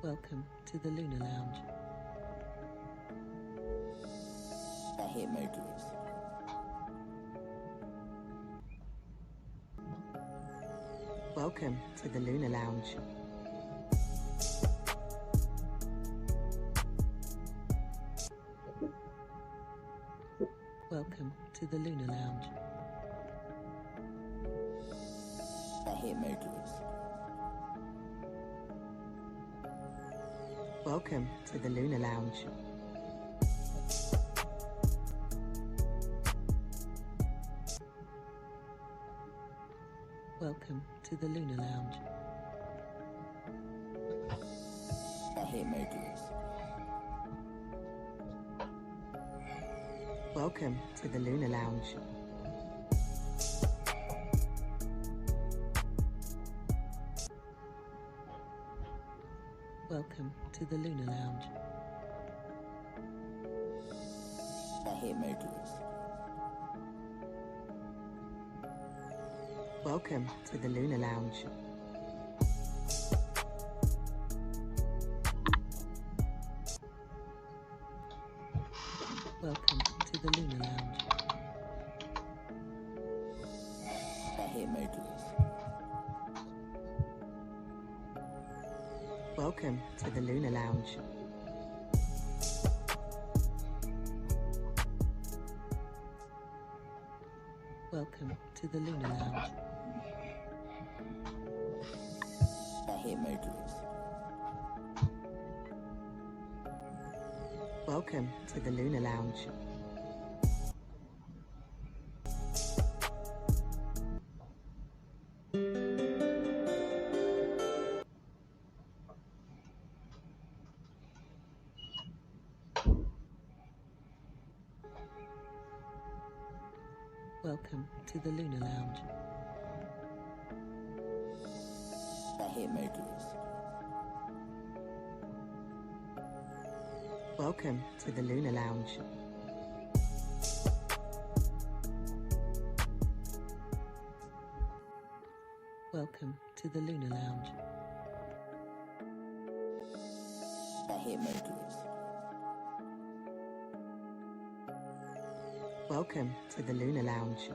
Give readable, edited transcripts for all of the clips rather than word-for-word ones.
Welcome to the Lunar Lounge. I hate Mercury. Welcome to the Lunar Lounge. Welcome to the Lunar Lounge. I hate Mercury. Welcome to the Lunar Lounge. Welcome to the Lunar Lounge. I hate Mercury. Welcome to the Lunar Lounge. Welcome to the Lunar Lounge. I hate Mercury. Welcome to the Lunar Lounge. Welcome to the Lunar Lounge. I hate Mercury. Welcome to the Lunar Lounge. Welcome to the Lunar Lounge. I hate Mercury. Welcome to the Lunar Lounge. Welcome to the Lunar Lounge. I hate Mercury. Welcome to the Lunar Lounge. Welcome to the Lunar Lounge. I hate Mercury. Welcome to the Lunar Lounge.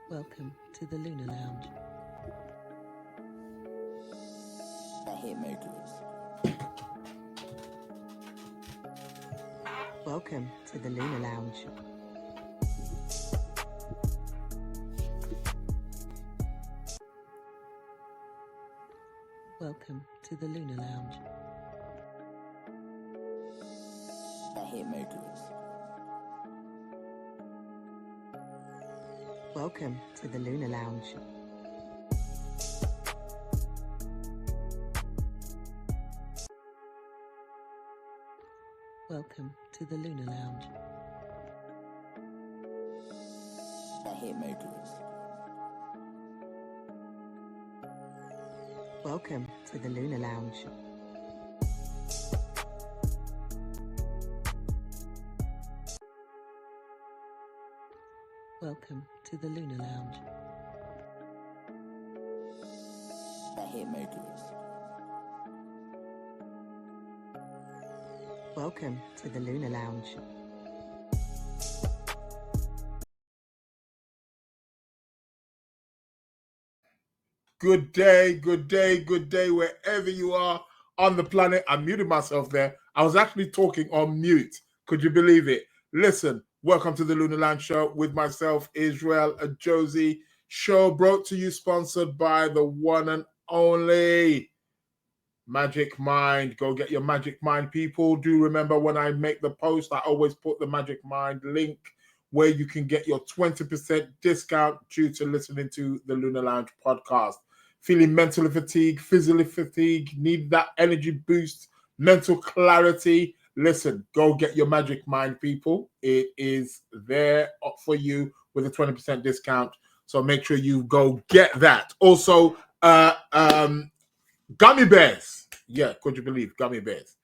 Welcome to the Lunar Lounge. I hate Mercury. Welcome to the Lunar Lounge. Welcome to the Lunar Lounge. I hate Mercury. Welcome to the Lunar Lounge. Welcome to the Lunar Lounge. I hate Mercury. Welcome to the Lunar Lounge. Welcome to the Lunar Lounge. I hate Mercury. Welcome to the Lunar Lounge. Good day, good day, good day, wherever you are on the planet. I muted myself there. I was actually talking on mute. Could you believe it? Listen, welcome to the Lunar Lounge Show with myself, Israel Josie. Show brought to you, sponsored by the one and only Magic Mind. Go get your Magic Mind, people. Do remember when I make the post, I always put the Magic Mind link where you can get your 20% discount due to listening to the Lunar Lounge podcast. Feeling mentally fatigued, physically fatigued, need that energy boost, mental clarity. Listen, go get your Magic Mind, people. It is there for you with a 20% discount. So make sure you go get that. Also, gummy bears. Yeah, could you believe gummy bears?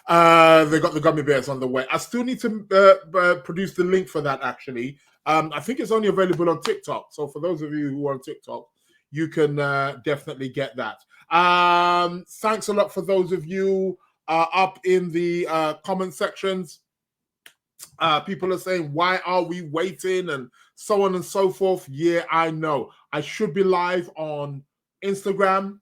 They got the gummy bears on the way. I still need to produce the link for that, actually. I think it's only available on TikTok. So for those of you who are on TikTok, you can definitely get that. Thanks a lot for those of you up in the comment sections. People are saying, why are we waiting? And so on and so forth. Yeah, I know. I should be live on Instagram.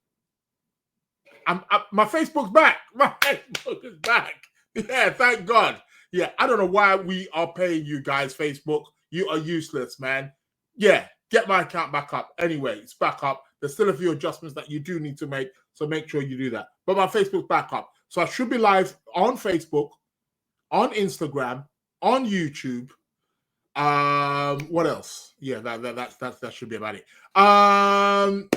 My Facebook's back. My Facebook is back. Yeah, thank God. Yeah, I don't know why we are paying you guys, Facebook. You are useless, man. Yeah, get my account back up. Anyway, it's back up. There's still a few adjustments that you do need to make, so make sure you do that. But my Facebook's back up. So I should be live on Facebook, on Instagram, on YouTube. What else? Yeah, that should be about it.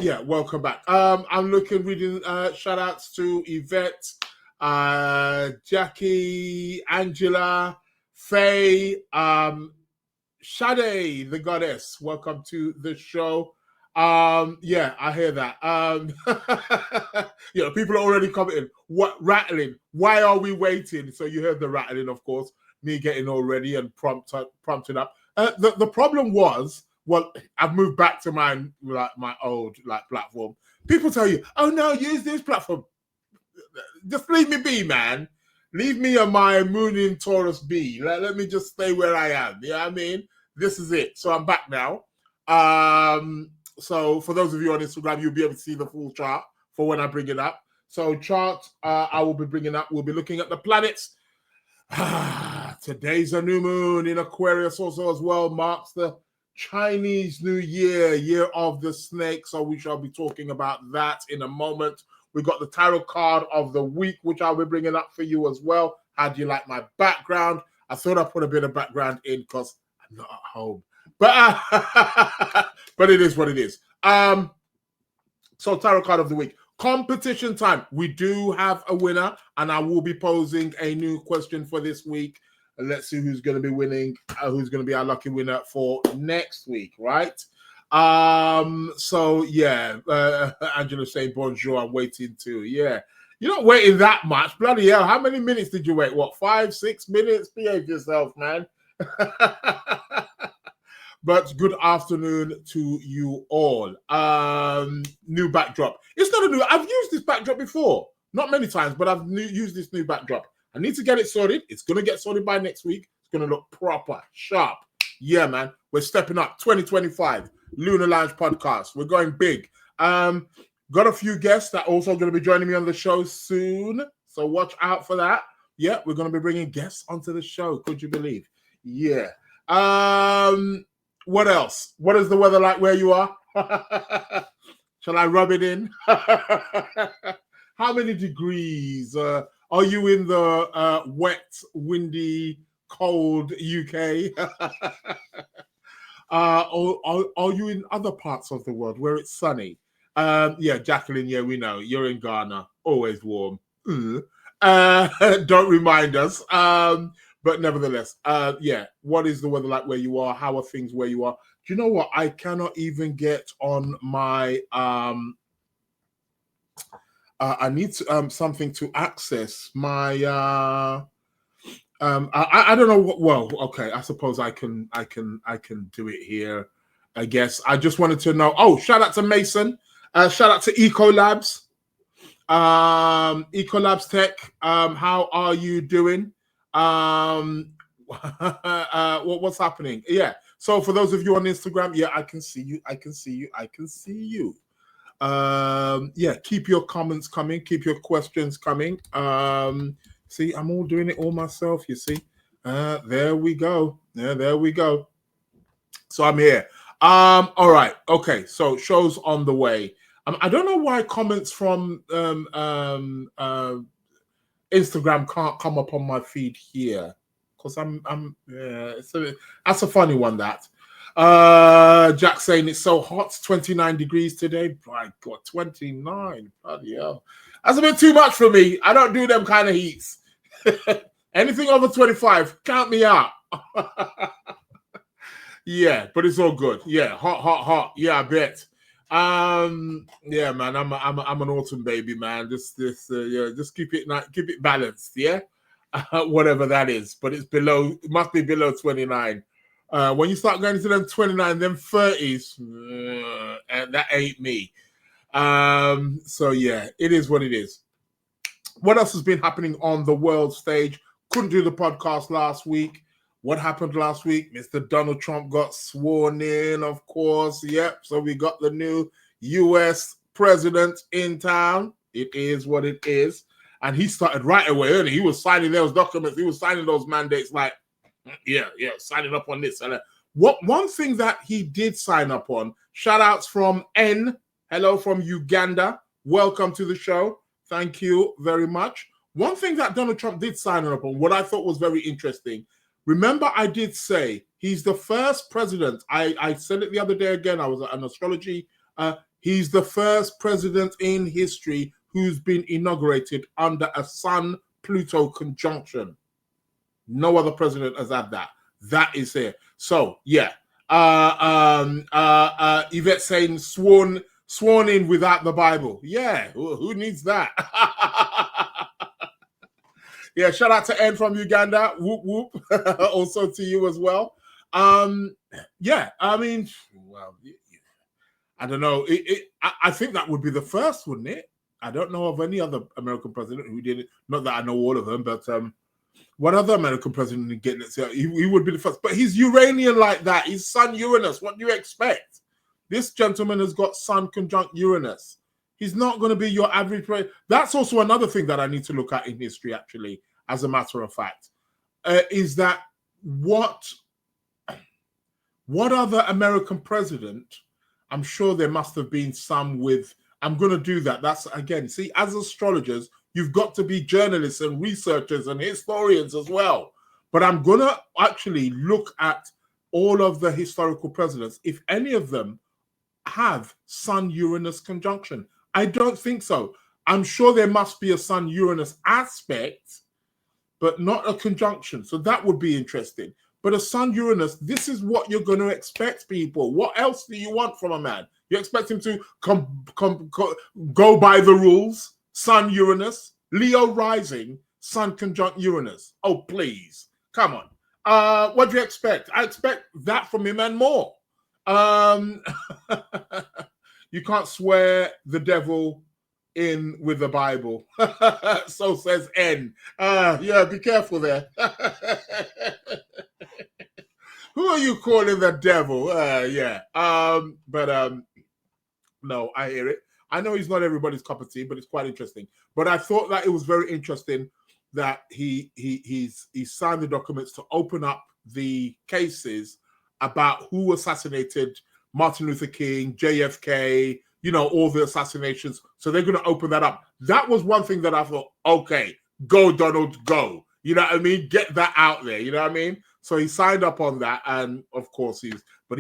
Yeah, welcome back. I'm reading shout outs to Yvette, Jackie, Angela, Faye, Sade, the goddess. Welcome to the show. Yeah, I hear that. People are already commenting. What rattling? Why are we waiting? So you heard the rattling, of course. Me getting all ready and prompted up. The problem was, well, I've moved back to my old platform. People tell you, oh no, use this platform. Just leave me be, man. Leave me on my moon in Taurus be. Let me just stay where I am. You know what I mean? This is it. So I'm back now. So for those of you on Instagram, you'll be able to see the full chart for when I bring it up. So chart I will be bringing up. We'll be looking at the planets. Today's a new moon in Aquarius also as well, marks the Chinese New Year, year of the snake. So we shall be talking about that in a moment. We got the tarot card of the week, which I'll be bringing up for you as well. How do you like my background? I thought I'd put a bit of background in because I'm not at home. But but it is what it is. So tarot card of the week. Competition time. We do have a winner, and I will be posing a new question for this week. And let's see who's going to be winning, who's going to be our lucky winner for next week, right? So yeah, Angela saying bonjour. I'm waiting too. Yeah, you're not waiting that much. Bloody hell! How many minutes did you wait? What, 5, 6 minutes? Behave yourself, man. But good afternoon to you all. New backdrop. It's not a new. I've used this backdrop before, not many times, but I've used this new backdrop. I need to get it sorted. It's going to get sorted by next week. It's going to look proper, sharp. Yeah, man. We're stepping up. 2025 Lunar Lounge Podcast. We're going big. Got a few guests that are also going to be joining me on the show soon. So watch out for that. Yeah, we're going to be bringing guests onto the show. Could you believe? Yeah. What else? What is the weather like where you are? Shall I rub it in? How many degrees? Are you in the wet, windy, cold UK? Are you in other parts of the world where it's sunny? Yeah, Jacqueline, yeah, we know. You're in Ghana. Always warm. Don't remind us. But nevertheless, yeah, what is the weather like where you are? How are things where you are? Do you know what? I cannot even get on my... I need something to access my... I don't know what... Well, okay, I suppose I can do it here, I guess. I just wanted to know... Oh, shout out to Mason. Shout out to Ecolabs. Ecolabs Tech. How are you doing? What's happening? Yeah. So for those of you on Instagram, yeah, I can see you. Yeah, keep your comments coming, keep your questions coming. See, I'm all doing it all myself, you see. There we go. Yeah, there we go. So I'm here. All right. Okay. So show's on the way. I don't know why comments from Instagram can't come up on my feed here, because that's a funny one. That Jack saying it's so hot, 29 degrees today. My God, 29, bloody hell, that's a bit too much for me. I don't do them kind of heats. Anything over 25, count me out. Yeah, but it's all good. Yeah, hot. Yeah, I bet. Yeah, man, I'm an autumn baby, man. Just keep it balanced. Yeah. whatever that is, but it's below, it must be below 29. When you start going to them 29, them 30s, and that ain't me. So yeah, it is what it is. What else has been happening on the world stage? Couldn't do the podcast last week. What happened last week? Mr. Donald Trump got sworn in, of course. Yep. So we got the new US president in town. It is what it is. And he started right away early. He was signing those documents. He was signing those mandates like, yeah, signing up on this. And one thing that he did sign up on, shout outs from N. Hello from Uganda. Welcome to the show. Thank you very much. One thing that Donald Trump did sign up on, what I thought was very interesting. Remember, I did say he's the first president. I said it the other day again. I was at an astrology. He's the first president in history who's been inaugurated under a Sun-Pluto conjunction. No other president has had that. That is here. So, yeah. Yvette saying sworn in without the Bible. Yeah, who needs that? Yeah, shout out to N from Uganda. Whoop, whoop. Also to you as well. Yeah, I mean, well, I don't know. I think that would be the first, wouldn't it? I don't know of any other American president who did it. Not that I know all of them, but what other American president did get it? So he would be the first. But he's Uranian like that. He's Sun Uranus. What do you expect? This gentleman has got Sun conjunct Uranus. He's not going to be your average president. That's also another thing that I need to look at in history, actually, as a matter of fact, is that what other American president, I'm sure there must have been some with, I'm going to do that. That's, again, see, as astrologers, you've got to be journalists and researchers and historians as well. But I'm going to actually look at all of the historical presidents, if any of them have Sun-Uranus conjunction. I don't think so. I'm sure there must be a Sun-Uranus aspect, but not a conjunction. So that would be interesting. But a Sun-Uranus, this is what you're going to expect, people. What else do you want from a man? You expect him to go by the rules? Sun-Uranus, Leo rising, Sun conjunct Uranus. Oh, please. Come on. What do you expect? I expect that from him and more. You can't swear the devil in with the Bible. So says N. Yeah, be careful there. Who are you calling the devil? Yeah. No, I hear it. I know he's not everybody's cup of tea, but it's quite interesting. But I thought that it was very interesting that he signed the documents to open up the cases about who assassinated Martin Luther King, JFK, you know, all the assassinations. So they're going to open that up. That was one thing that I thought, okay, go Donald, go. You know what I mean? Get that out there. You know what I mean? So he signed up on that, and of course he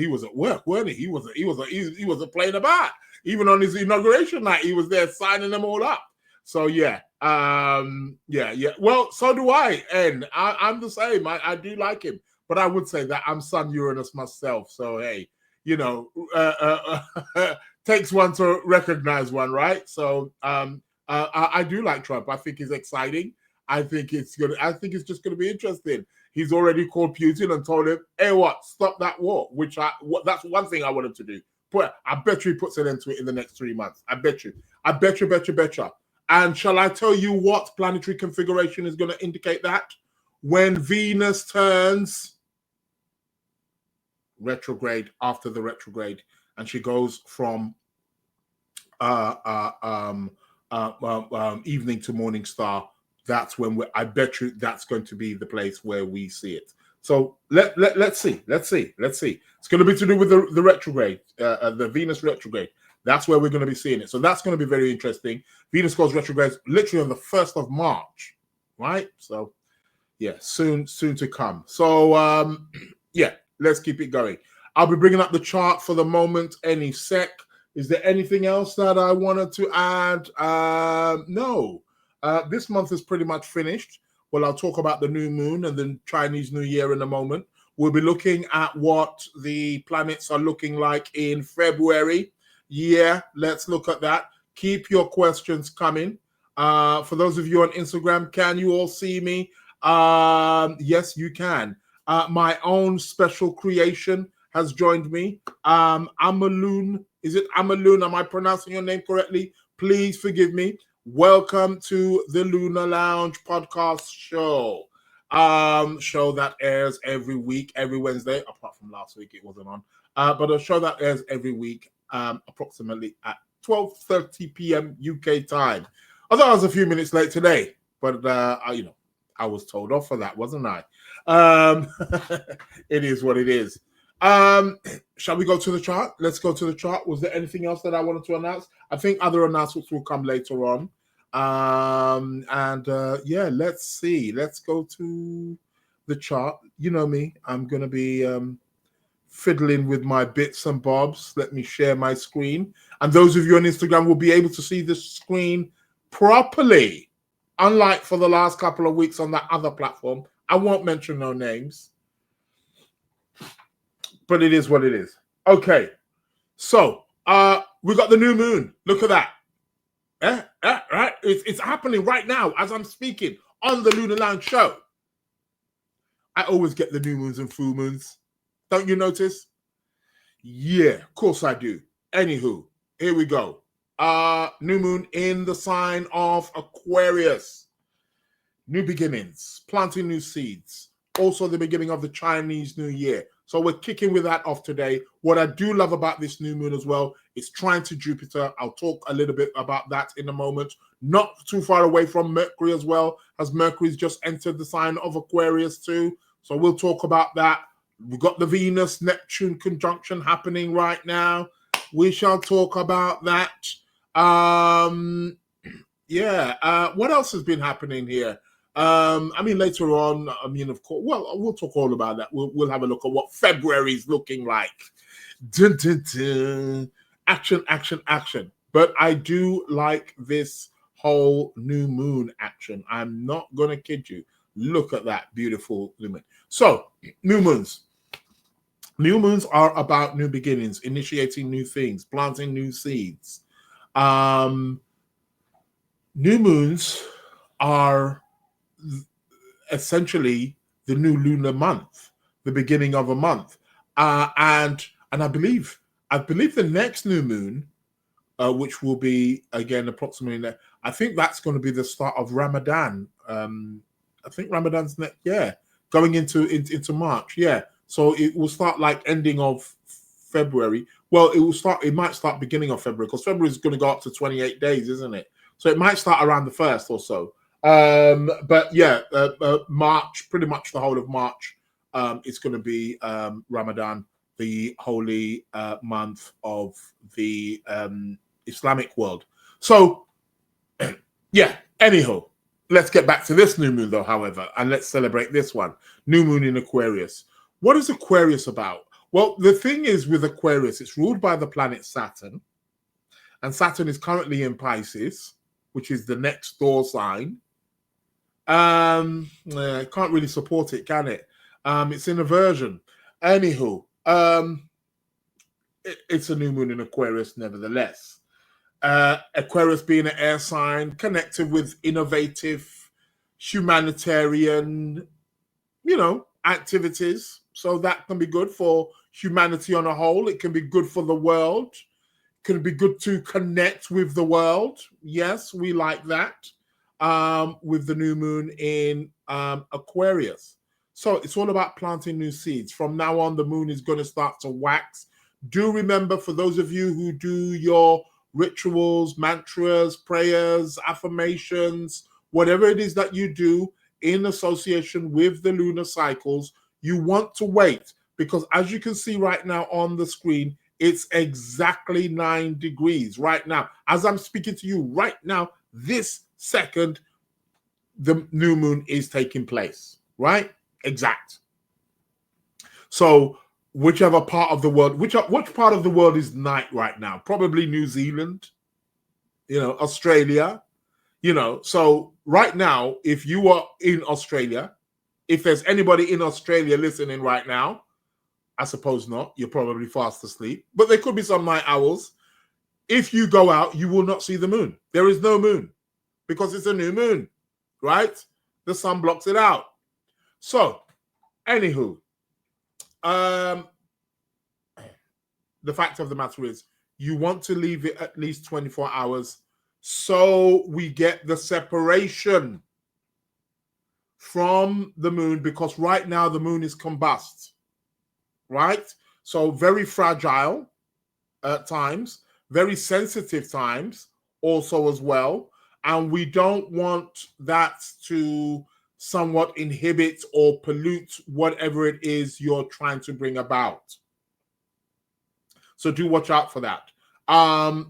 was at work, weren't he? He wasn't playing about. Even on his inauguration night, he was there signing them all up. So yeah. Well, so do I, and I'm the same. I do like him, but I would say that I'm Sun Uranus myself. So hey, you know, takes one to recognize one, right? So I do like Trump. I think he's exciting. I think it's just gonna be interesting. He's already called Putin and told him, hey, stop that war, that's one thing I want him to do. But I bet you he puts an end to it in the next 3 months. I bet you. And shall I tell you what planetary configuration is going to indicate that? When Venus turns retrograde after the retrograde, and she goes from evening to morning star, that's when I bet you that's going to be the place where we see it. So let's see. It's going to be to do with the retrograde, the Venus retrograde. That's where we're going to be seeing it. So that's going to be very interesting. Venus goes retrograde literally on the 1st of March, right? So yeah, soon to come. So yeah, let's keep it going. I'll be bringing up the chart for the moment any sec. Is there anything else that I wanted to add? No. This month is pretty much finished. Well, I'll talk about the new moon and the Chinese New Year in a moment. We'll be looking at what the planets are looking like in February. Yeah, let's look at that. Keep your questions coming. For those of you on Instagram, can you all see me? Yes, you can. My own special creation has joined me. Amaloon. Is it Amaloon? Am I pronouncing your name correctly? Please forgive me. Welcome to the Lunar Lounge Podcast show. Show that airs every week, every Wednesday, apart from last week, it wasn't on. But a show that airs every week, approximately at 12:30 p.m. UK time. Although I was a few minutes late today, but I was told off for that, wasn't I? It is what it is. Shall we go to the chart? Let's go to the chart. Was there anything else that I wanted to announce? I think other announcements will come later on. Let's see. Let's go to the chart. You know me. I'm going to be fiddling with my bits and bobs. Let me share my screen. And those of you on Instagram will be able to see the screen properly. Unlike for the last couple of weeks on that other platform. I won't mention no names. But it is what it is. Okay. So, we got the new moon. Look at that. Right? It's happening right now as I'm speaking on the Lunar Lounge show. I always get the new moons and full moons. Don't you notice? Yeah, of course I do. Anywho, here we go. New moon in the sign of Aquarius. New beginnings, planting new seeds. Also the beginning of the Chinese New Year. So we're kicking with that off today. What I do love about this new moon as well is trine to Jupiter. I'll talk a little bit about that in a moment. Not too far away from Mercury as well, as Mercury's just entered the sign of Aquarius too. So we'll talk about that. We've got the Venus-Neptune conjunction happening right now. We shall talk about that. What else has been happening here? Later on, of course, we'll talk all about that. We'll have a look at what February is looking like. Dun, dun, dun. Action, action, action. But I do like this whole new moon action. I'm not going to kid you. Look at that beautiful lumen. So, new moons. New moons are about new beginnings, initiating new things, planting new seeds. New moons are essentially the new lunar month, the beginning of a month, and I believe the next new moon, which will be again approximately, I think that's going to be the start of Ramadan. I think Ramadan's next, going into March, So it will start like ending of February. Well, it might start beginning of February because February is going to go up to 28 days, isn't it? So it might start around the 1st or so. March, pretty much the whole of March, it's going to be Ramadan, the holy month of the Islamic world. So, anyhow, let's get back to this new moon, though, however, and let's celebrate this one. New moon in Aquarius. What is Aquarius about? Well, the thing is with Aquarius, it's ruled by the planet Saturn, and Saturn is currently in Pisces, which is the next door sign. Can't really support it, can it? It's in aversion. Anywho, it's a new moon in Aquarius, nevertheless. Aquarius being an air sign, connected with innovative, humanitarian, activities. So that can be good for humanity on a whole. It can be good for the world. It can be good to connect with the world. Yes, we like that. With the new moon in Aquarius. So it's all about planting new seeds. From now on, the moon is going to start to wax. Do remember, for those of you who do your rituals, mantras, prayers, affirmations, whatever it is that you do in association with the lunar cycles, you want to wait, because as you can see right now on the screen, it's exactly 9 degrees right now. As I'm speaking to you right now, this second, the new moon is taking place, right? Exact. So whichever part of the world, which part of the world is night right now? Probably New Zealand, Australia, So right now, if you are in Australia, if there's anybody in Australia listening right now, I suppose not. You're probably fast asleep, but there could be some night owls. If you go out, you will not see the moon. There is no moon because it's a new moon, right? The sun blocks it out. So, anywho, the fact of the matter is you want to leave it at least 24 hours so we get the separation from the moon, because right now the moon is combust, right? So very fragile at times, very sensitive times also as well. And we don't want that to somewhat inhibit or pollute whatever it is you're trying to bring about. So do watch out for that.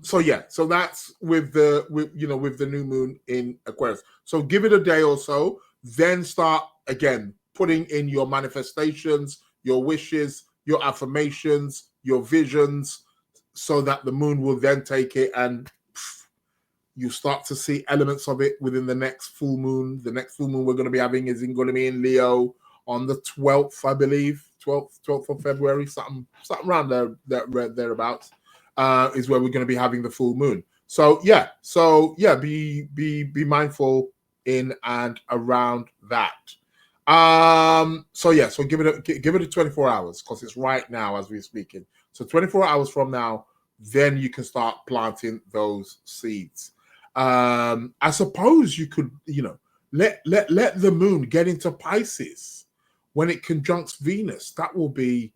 So that's with the new moon in Aquarius. So give it a day or so, then start again putting in your manifestations, your wishes, your affirmations, your visions, so that the moon will then take it and you start to see elements of it within the next full moon. The next full moon we're going to be having is going to be in Leo on the 12th, I believe, 12th of February, something around thereabouts, is where we're going to be having the full moon. So be mindful in and around that. So give it a 24 hours, because it's right now as we're speaking. So 24 hours from now, then you can start planting those seeds. I suppose you could, let the moon get into Pisces when it conjuncts Venus. That will be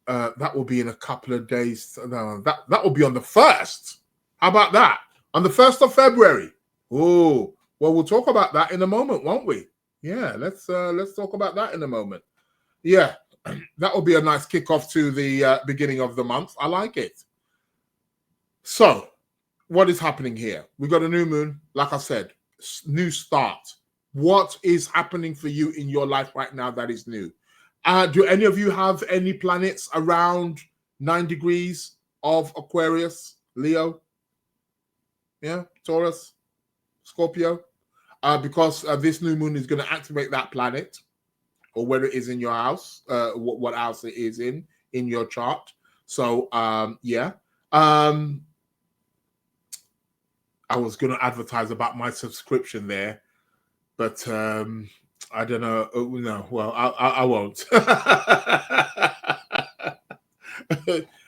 in a couple of days. No, that will be on the 1st. How about that? On the 1st of February. Oh, well, we'll talk about that in a moment, won't we? Yeah, let's talk about that in a moment. Yeah, that will be a nice kickoff to the beginning of the month. I like it. So, what is happening here? We've got a new moon, like I said, new start. What is happening for you in your life right now that is new? Do any of you have any planets around 9 degrees of Aquarius, Leo? Yeah, Taurus, Scorpio? Because this new moon is going to activate that planet, or whether it is in your house, what house it is in your chart. So, I was going to advertise about my subscription there, but I don't know. No, well, I won't.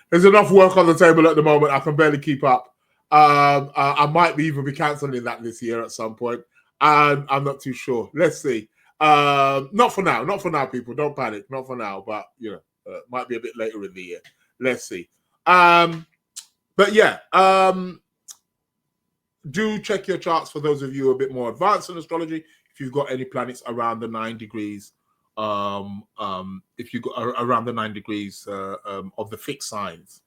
There's enough work on the table at the moment. I can barely keep up. I might even be cancelling that this year at some point. I'm not too sure. Let's see. Not for now, people. Don't panic. Not for now, but might be a bit later in the year. Let's see. But yeah, do check your charts for those of you a bit more advanced in astrology. If you've got any planets around the 9 degrees, if you got around the 9 degrees of the fixed signs,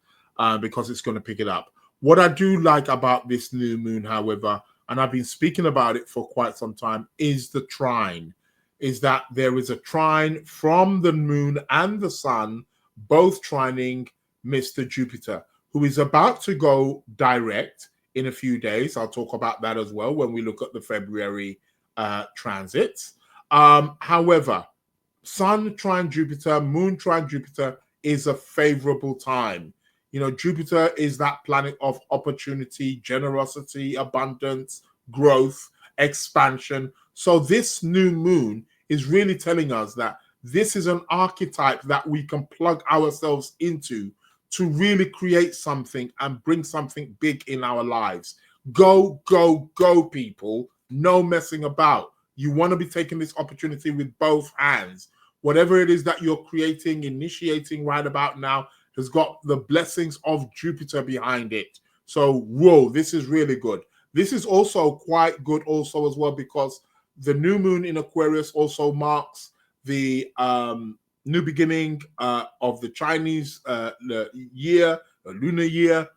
because it's going to pick it up. What I do like about this new moon, however, and I've been speaking about it for quite some time, is the trine. Is that there is a trine from the moon and the sun, both trining Mr. Jupiter, who is about to go direct in a few days. I'll talk about that as well when we look at the February transits. However, Sun trine Jupiter, Moon trine Jupiter is a favorable time. Jupiter is that planet of opportunity, generosity, abundance, growth, expansion. So this new moon is really telling us that this is an archetype that we can plug ourselves into to really create something and bring something big in our lives. Go, go, go, people. No messing about. You want to be taking this opportunity with both hands. Whatever it is that you're creating, initiating right about now has got the blessings of Jupiter behind it. So, whoa, this is really good. This is also quite good also as well, because the new moon in Aquarius also marks the new beginning of the Chinese year, the lunar year.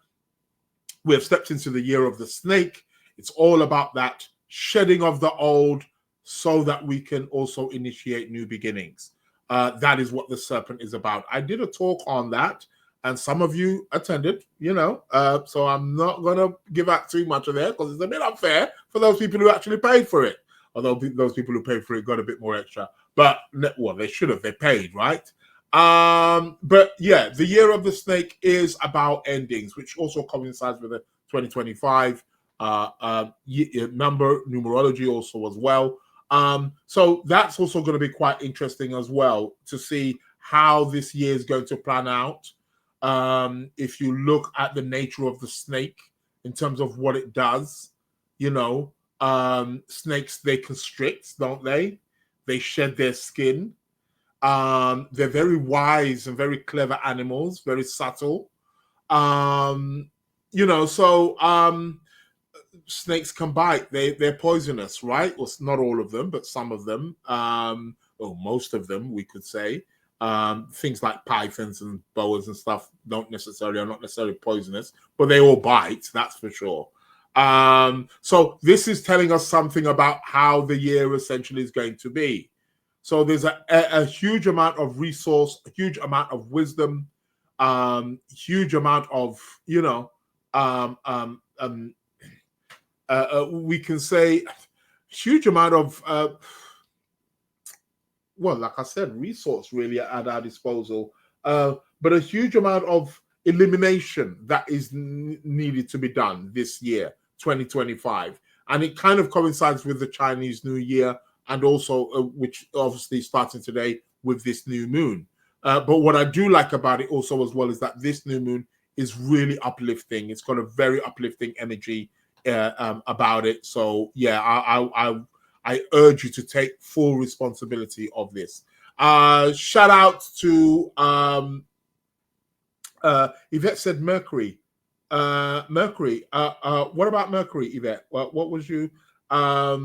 We have stepped into the year of the snake. It's all about that shedding of the old so that we can also initiate new beginnings. That is what the serpent is about. I did a talk on that, and some of you attended, so I'm not going to give out too much of that because it's a bit unfair for those people who actually paid for it. Although those people who paid for it got a bit more extra. But, well, they should have. They paid, right? But, yeah, the year of the snake is about endings, which also coincides with the 2025 number, numerology also as well. So that's also going to be quite interesting as well to see how this year is going to plan out. If you look at the nature of the snake in terms of what it does, snakes, they constrict, don't they? They shed their skin. They're very wise and very clever animals, very subtle. Snakes can bite. They're poisonous, right? Well, not all of them, but some of them, or most of them, we could say. Things like pythons and boas and stuff are not necessarily poisonous, but they all bite, that's for sure. So this is telling us something about how the year essentially is going to be. So there's a huge amount of resource, a huge amount of wisdom, huge amount of, we can say huge amount of, like I said, resource really at our disposal, but a huge amount of elimination that is needed to be done this year, 2025. And it kind of coincides with the Chinese New Year, and also, which obviously is starting today with this new moon. But what I do like about it also as well is that this new moon is really uplifting. It's got a very uplifting energy about it. So yeah, I urge you to take full responsibility of this. Shout out to Yvette said Mercury. Mercury. What about Mercury, Yvette? What was you? Shout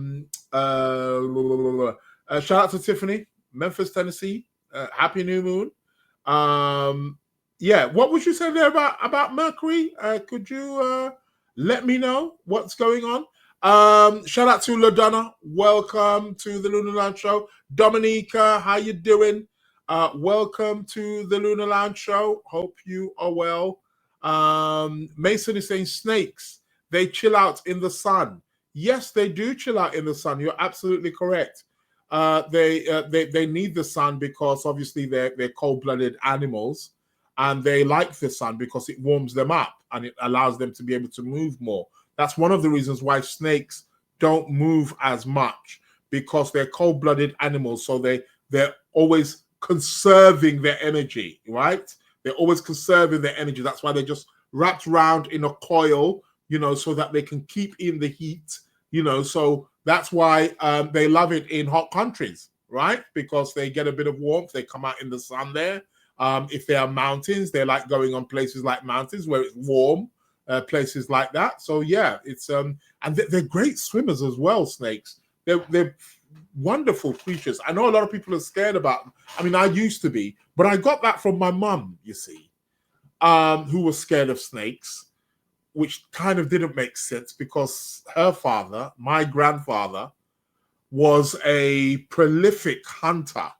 out to Tiffany, Memphis, Tennessee. Happy new moon. What would you say there about Mercury? Could you let me know what's going on? Shout out to LaDonna. Welcome to the Lunar Lounge Show. Dominica, how you doing? Welcome to the Lunar Lounge Show. Hope you are well. Mason is saying snakes, they chill out in the sun. Yes, they do chill out in the sun. You're absolutely correct. They need the sun because obviously they're cold-blooded animals, and they like the sun because it warms them up and it allows them to be able to move more. That's one of the reasons why snakes don't move as much, because they're cold-blooded animals. So they're always conserving their energy, right? They're always conserving their energy. That's why they're just wrapped around in a coil, so that they can keep in the heat, so that's why they love it in hot countries, right? Because they get a bit of warmth. They come out in the sun there. If there are mountains, they like going on places like mountains where it's warm, places like that. So yeah, it's and they're great swimmers as well, snakes. They're wonderful creatures. I know a lot of people are scared about them. I mean, I used to be, but I got that from my mum, you see, who was scared of snakes, which kind of didn't make sense because her father, my grandfather, was a prolific hunter.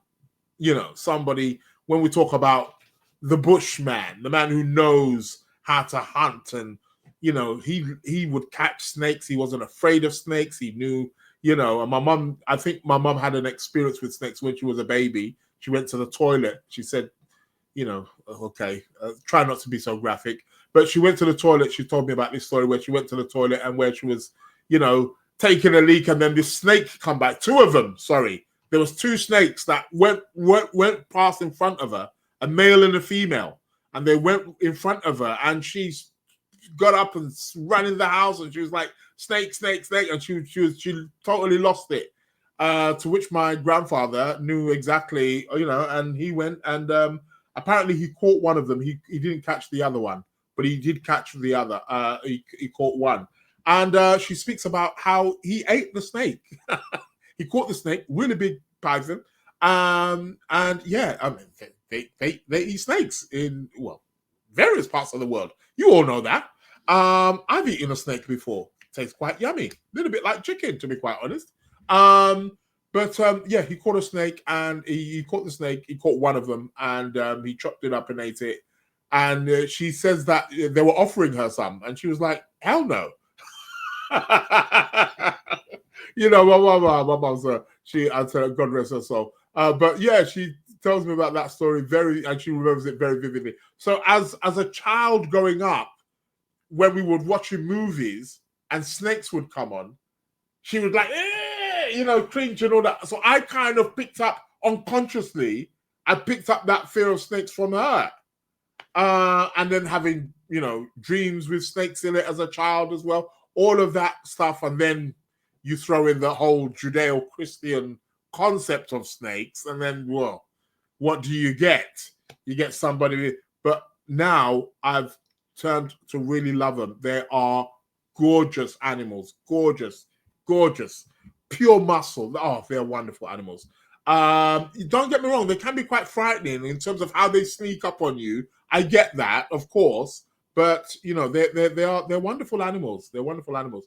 Somebody, when we talk about the bushman, the man who knows how to hunt, and, he would catch snakes. He wasn't afraid of snakes. He knew, and I think my mum had an experience with snakes when she was a baby. She went to the toilet. She said, okay, try not to be so graphic. But she went to the toilet. She told me about this story where she went to the toilet and where she was, taking a leak, and then this snake come back. Two of them, sorry. There was two snakes that went past in front of her, a male and a female. And they went in front of her, and she got up and ran in the house, and she was like, snake, snake, snake. And she totally lost it. To which my grandfather knew exactly, and he went and apparently he caught one of them. He didn't catch the other one, but he did catch the other. He caught one. And she speaks about how he ate the snake. He caught the snake, really big python. And yeah, I mean, they eat snakes in, various parts of the world. You all know that. I've eaten a snake before. Tastes quite yummy. A little bit like chicken, to be quite honest. Yeah, he caught a snake, and he caught the snake. He caught one of them, and he chopped it up and ate it. And she says that they were offering her some, and she was like, hell no. My mom's she answered, God rest her soul. But yeah, she tells me about that story and she remembers it very vividly. So as a child growing up, when we would watch movies and snakes would come on, she would like, cringe and all that. So I kind of picked up unconsciously, I picked up that fear of snakes from her. And then having, dreams with snakes in it as a child as well, all of that stuff. And then you throw in the whole Judeo-Christian concept of snakes. And then, well, what do you get? You get somebody, but now I've turned to really love them. They are gorgeous animals, gorgeous, pure muscle. Oh, they're wonderful animals. Don't get me wrong, they can be quite frightening in terms of how they sneak up on you. I get that, of course, but they're wonderful animals. They're wonderful animals.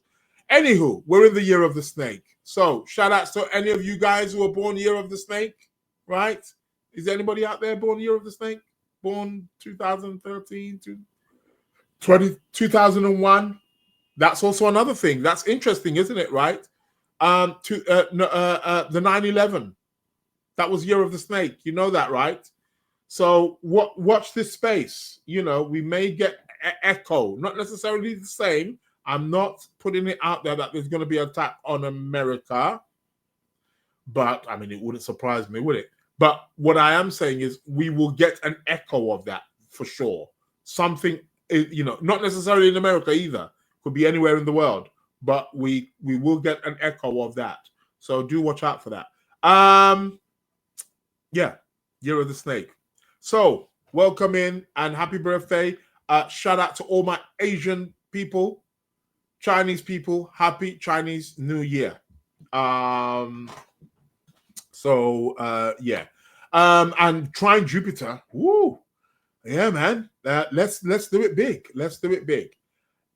Anywho, we're in the year of the snake. So shout outs to any of you guys who were born year of the snake, right? Is there anybody out there born year of the snake? Born 2013 to 2001? That's also another thing. That's interesting, isn't it, right? The 9/11. That was year of the snake. You know that, right? So watch this space. We may get echo, not necessarily the same. I'm not putting it out there that there's going to be an attack on America. But, I mean, it wouldn't surprise me, would it? But what I am saying is we will get an echo of that for sure. Something, not necessarily in America either. Could be anywhere in the world. But we will get an echo of that. So do watch out for that. Yeah, Year of the Snake. So welcome in and happy birthday. Shout out to all my Asian people, Chinese people. Happy Chinese New Year. And trine Jupiter. Woo. Yeah, man. Let's do it big. Let's do it big.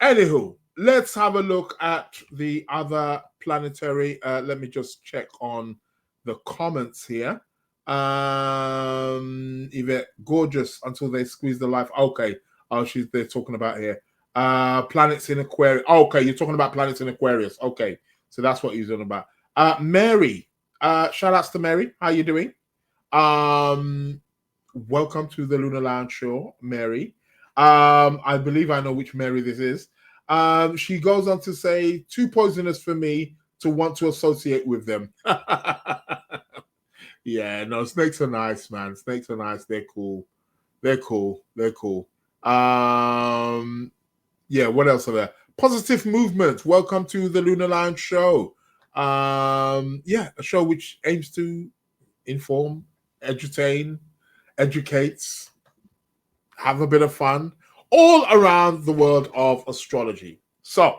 Anywho, let's have a look at the other planetary. Let me just check on the comments here. Yvette, gorgeous until they squeeze the life. Okay. Oh, they're talking about here. Planets in Aquarius. Okay, you're talking about planets in Aquarius. Okay. So that's what you're talking about. Mary. Shout outs to Mary. How you doing? Welcome to the Lunar Lounge show, Mary. I believe I know which Mary this is. She goes on to say, too poisonous for me to want to associate with them. Yeah, no, snakes are nice, man. Snakes are nice. They're cool. Yeah, what else are there? Positive movement. Welcome to the Lunar Lounge show. A show which aims to inform, entertain, educates, have a bit of fun, all around the world of astrology. So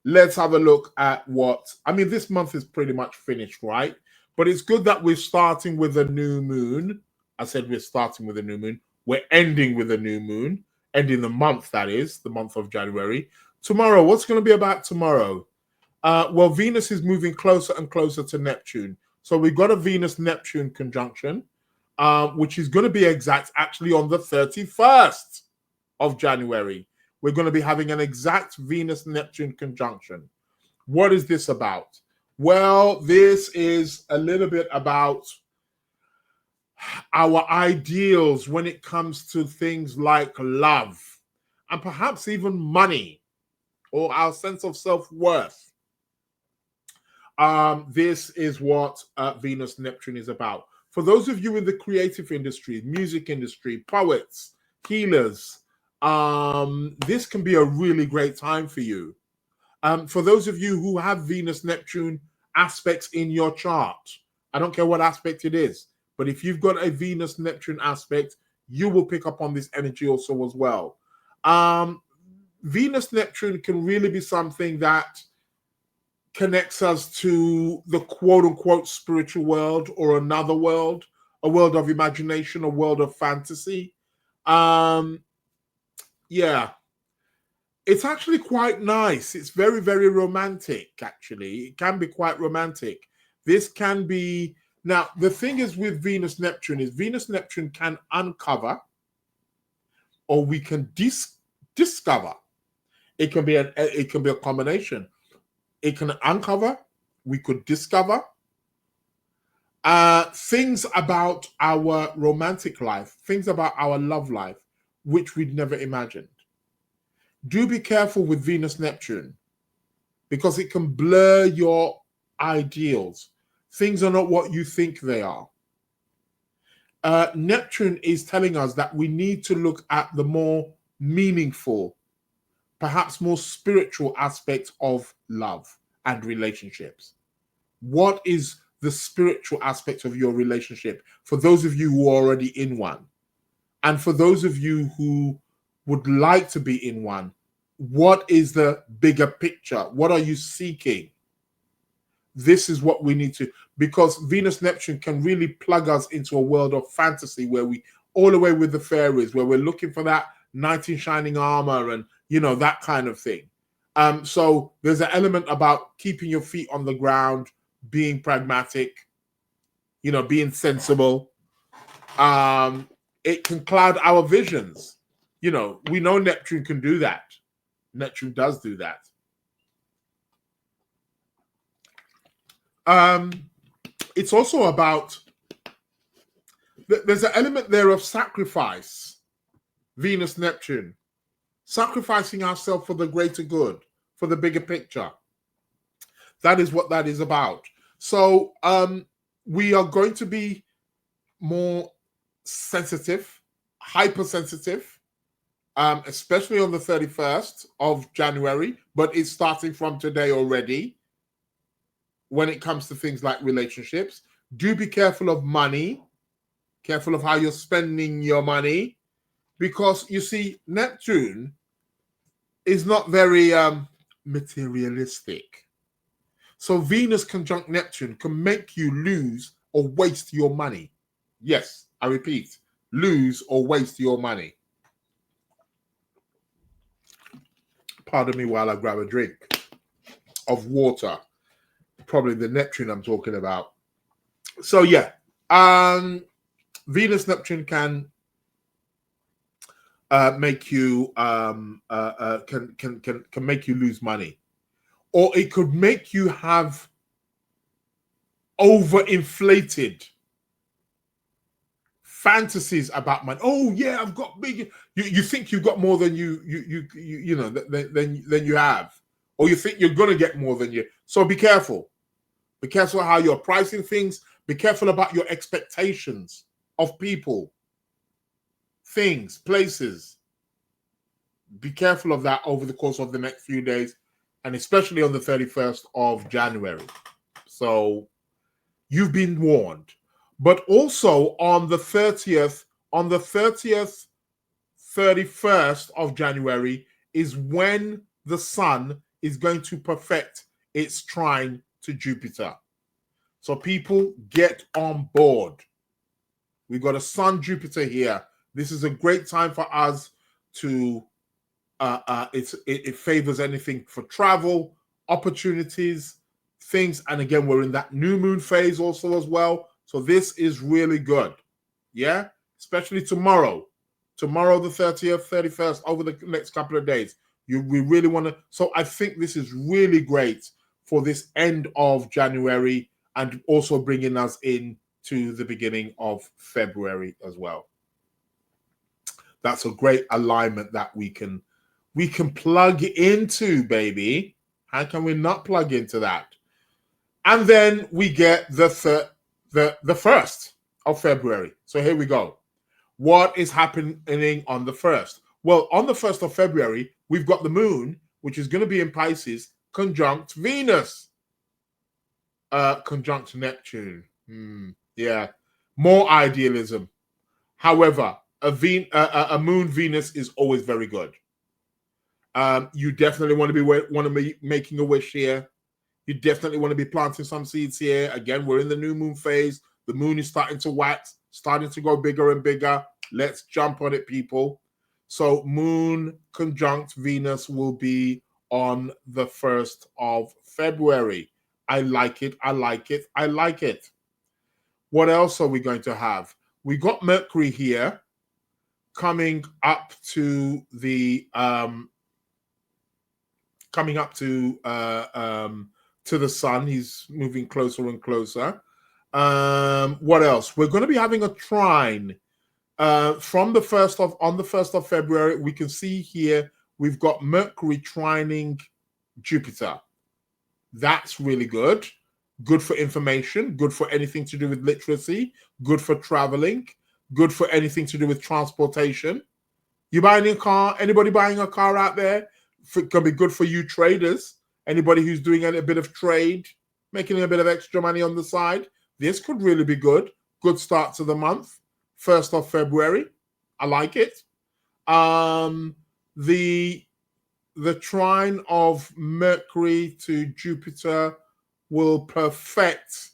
let's have a look at this month is pretty much finished, right? But it's good that we're starting with a new moon. I said we're starting with a new moon. We're ending with a new moon, ending the month, that is, the month of January. Tomorrow, what's going to be about tomorrow? Venus is moving closer and closer to Neptune. So we've got a Venus-Neptune conjunction, which is going to be exact actually on the 31st of January. We're going to be having an exact Venus-Neptune conjunction. What is this about? Well, this is a little bit about our ideals when it comes to things like love and perhaps even money or our sense of self-worth. This is what Venus-Neptune is about. For those of you in the creative industry, music industry, poets, healers, this can be a really great time for you. For those of you who have Venus-Neptune aspects in your chart, I don't care what aspect it is, but if you've got a Venus-Neptune aspect, you will pick up on this energy also as well. Venus-Neptune can really be something that connects us to the quote-unquote spiritual world or another world, a world of imagination, a world of fantasy. It's actually quite nice. It's very, very romantic, actually. It can be quite romantic. This can be... Now, the thing is with Venus-Neptune is Venus-Neptune can uncover or we can discover. It can be a combination. It can uncover, we could discover things about our romantic life, things about our love life, which we'd never imagined. Do be careful with Venus-Neptune because it can blur your ideals. Things are not what you think they are. Neptune is telling us that we need to look at the more meaningful, perhaps more spiritual aspects of love and relationships. What is the spiritual aspect of your relationship for those of you who are already in one? And for those of you who would like to be in one, what is the bigger picture? What are you seeking? This is what we need to, because Venus Neptune can really plug us into a world of fantasy where we, all the way with the fairies, where we're looking for that knight in shining armor and, you know, that kind of thing. So there's an element about keeping your feet on the ground, being pragmatic, you know, being sensible. It can cloud our visions. You know, we know Neptune can do that. Neptune does do that. It's also about, there's an element there of sacrifice. Venus, Neptune, sacrificing ourselves for the greater good, for the bigger picture. That is what that is about. So we are going to be more sensitive, hypersensitive, especially on the 31st of January, but it's starting from today already. When it comes to things like relationships, do be careful of money, careful of how you're spending your money, because you see, Neptune is not very materialistic. So Venus conjunct Neptune can make you lose or waste your money. Yes, I repeat, lose or waste your money. Pardon me while I grab a drink of water. Probably the Neptune I'm talking about. So yeah, Venus Neptune can make you can make you lose money, or it could make you have overinflated fantasies about money. Oh yeah, I've got big. You think you've got more than you know than you have, or you think you're gonna get more than you. So be careful. Be careful how you're pricing things. Be careful about your expectations of people, things, places. Be careful of that over the course of the next few days, and especially on the 31st of January. So you've been warned. But also on the 30th, 31st of January is when the sun is going to perfect its trine to Jupiter. So people, get on board. We've got a Sun Jupiter here. This is a great time for us to it favors anything for travel, opportunities, things. And again, we're in that new moon phase also as well. So this is really good. Yeah, especially tomorrow. Tomorrow, the 30th, 31st, over the next couple of days. We really want to. So I think this is really great for this end of January and also bringing us in to the beginning of February as well. That's a great alignment that we can plug into, baby. How can we not plug into that? And then we get the 1st of February. So here we go. What is happening on the 1st? Well, on the 1st of February, we've got the moon, which is going to be in Pisces, conjunct Venus, conjunct Neptune. Yeah, more idealism. However, a moon Venus is always very good. You definitely want to be making a wish here. You definitely want to be planting some seeds here. Again, we're in the new moon phase. The moon is starting to wax, starting to go bigger and bigger. Let's jump on it, people. So moon conjunct Venus will be on the 1st of February. I like it. I like it. I like it. What else are we going to have? We got Mercury here coming up to the sun. He's moving closer and closer. What else? We're going to be having a trine on the 1st of February. We can see here we've got Mercury trining Jupiter. That's really good. good for information, good for anything to do with literacy, good for traveling, good for anything to do with transportation. You buying a car? Anybody buying a car out there? It can be good for you traders. Anybody who's doing a bit of trade, making a bit of extra money on the side. This could really be good. Good start to the month. 1st of February. I like it. The trine of Mercury to Jupiter will perfect.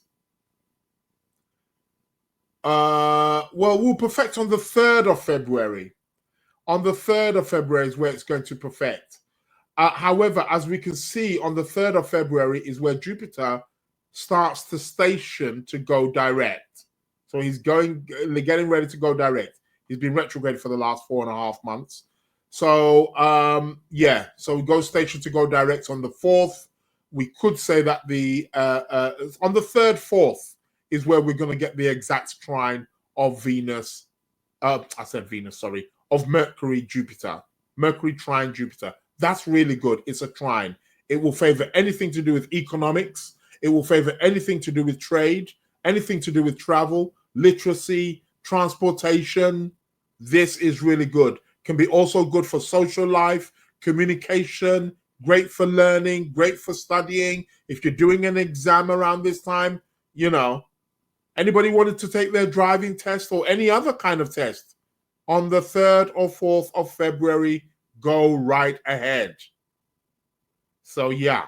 Will perfect on the 3rd of February. On the 3rd of February is where it's going to perfect. However, as we can see, on the 3rd of February is where Jupiter starts to station to go direct. So he's getting ready to go direct. He's been retrograde for the last 4.5 months. So, so we go station to go direct on the 4th. We could say that on the 3rd, 4th is where we're going to get the exact trine of Venus. Of Mercury, Jupiter. Mercury trine Jupiter. That's really good. It's a trine. It will favor anything to do with economics. It will favor anything to do with trade, anything to do with travel, literacy, transportation. This is really good. Can be also good for social life, communication, great for learning, great for studying. If you're doing an exam around this time, anybody wanted to take their driving test or any other kind of test on the 3rd or 4th of February, go right ahead. So, yeah.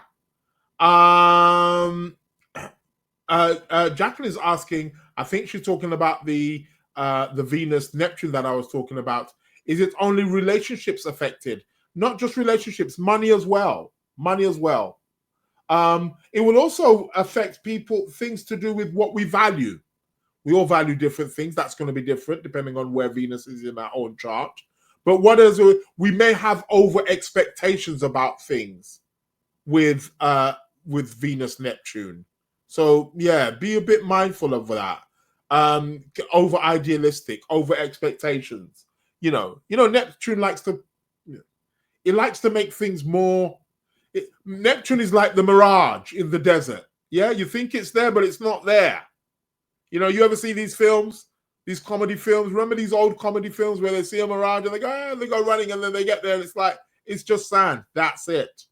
Jacqueline is asking, I think she's talking about the Venus Neptune that I was talking about. Is it only relationships affected? Not just relationships, money as well. Money as well. It will also affect people, things to do with what we value. We all value different things. That's going to be different depending on where Venus is in our own chart. But what is we may have over expectations about things with Venus Neptune. So yeah, be a bit mindful of that. Over idealistic, over expectations. Neptune likes to make things more. Neptune is like the mirage in the desert. Yeah, you think it's there, but it's not there. You ever see these films, these comedy films? Remember these old comedy films where they see a mirage and they go running, and then they get there and it's like, it's just sand. That's it.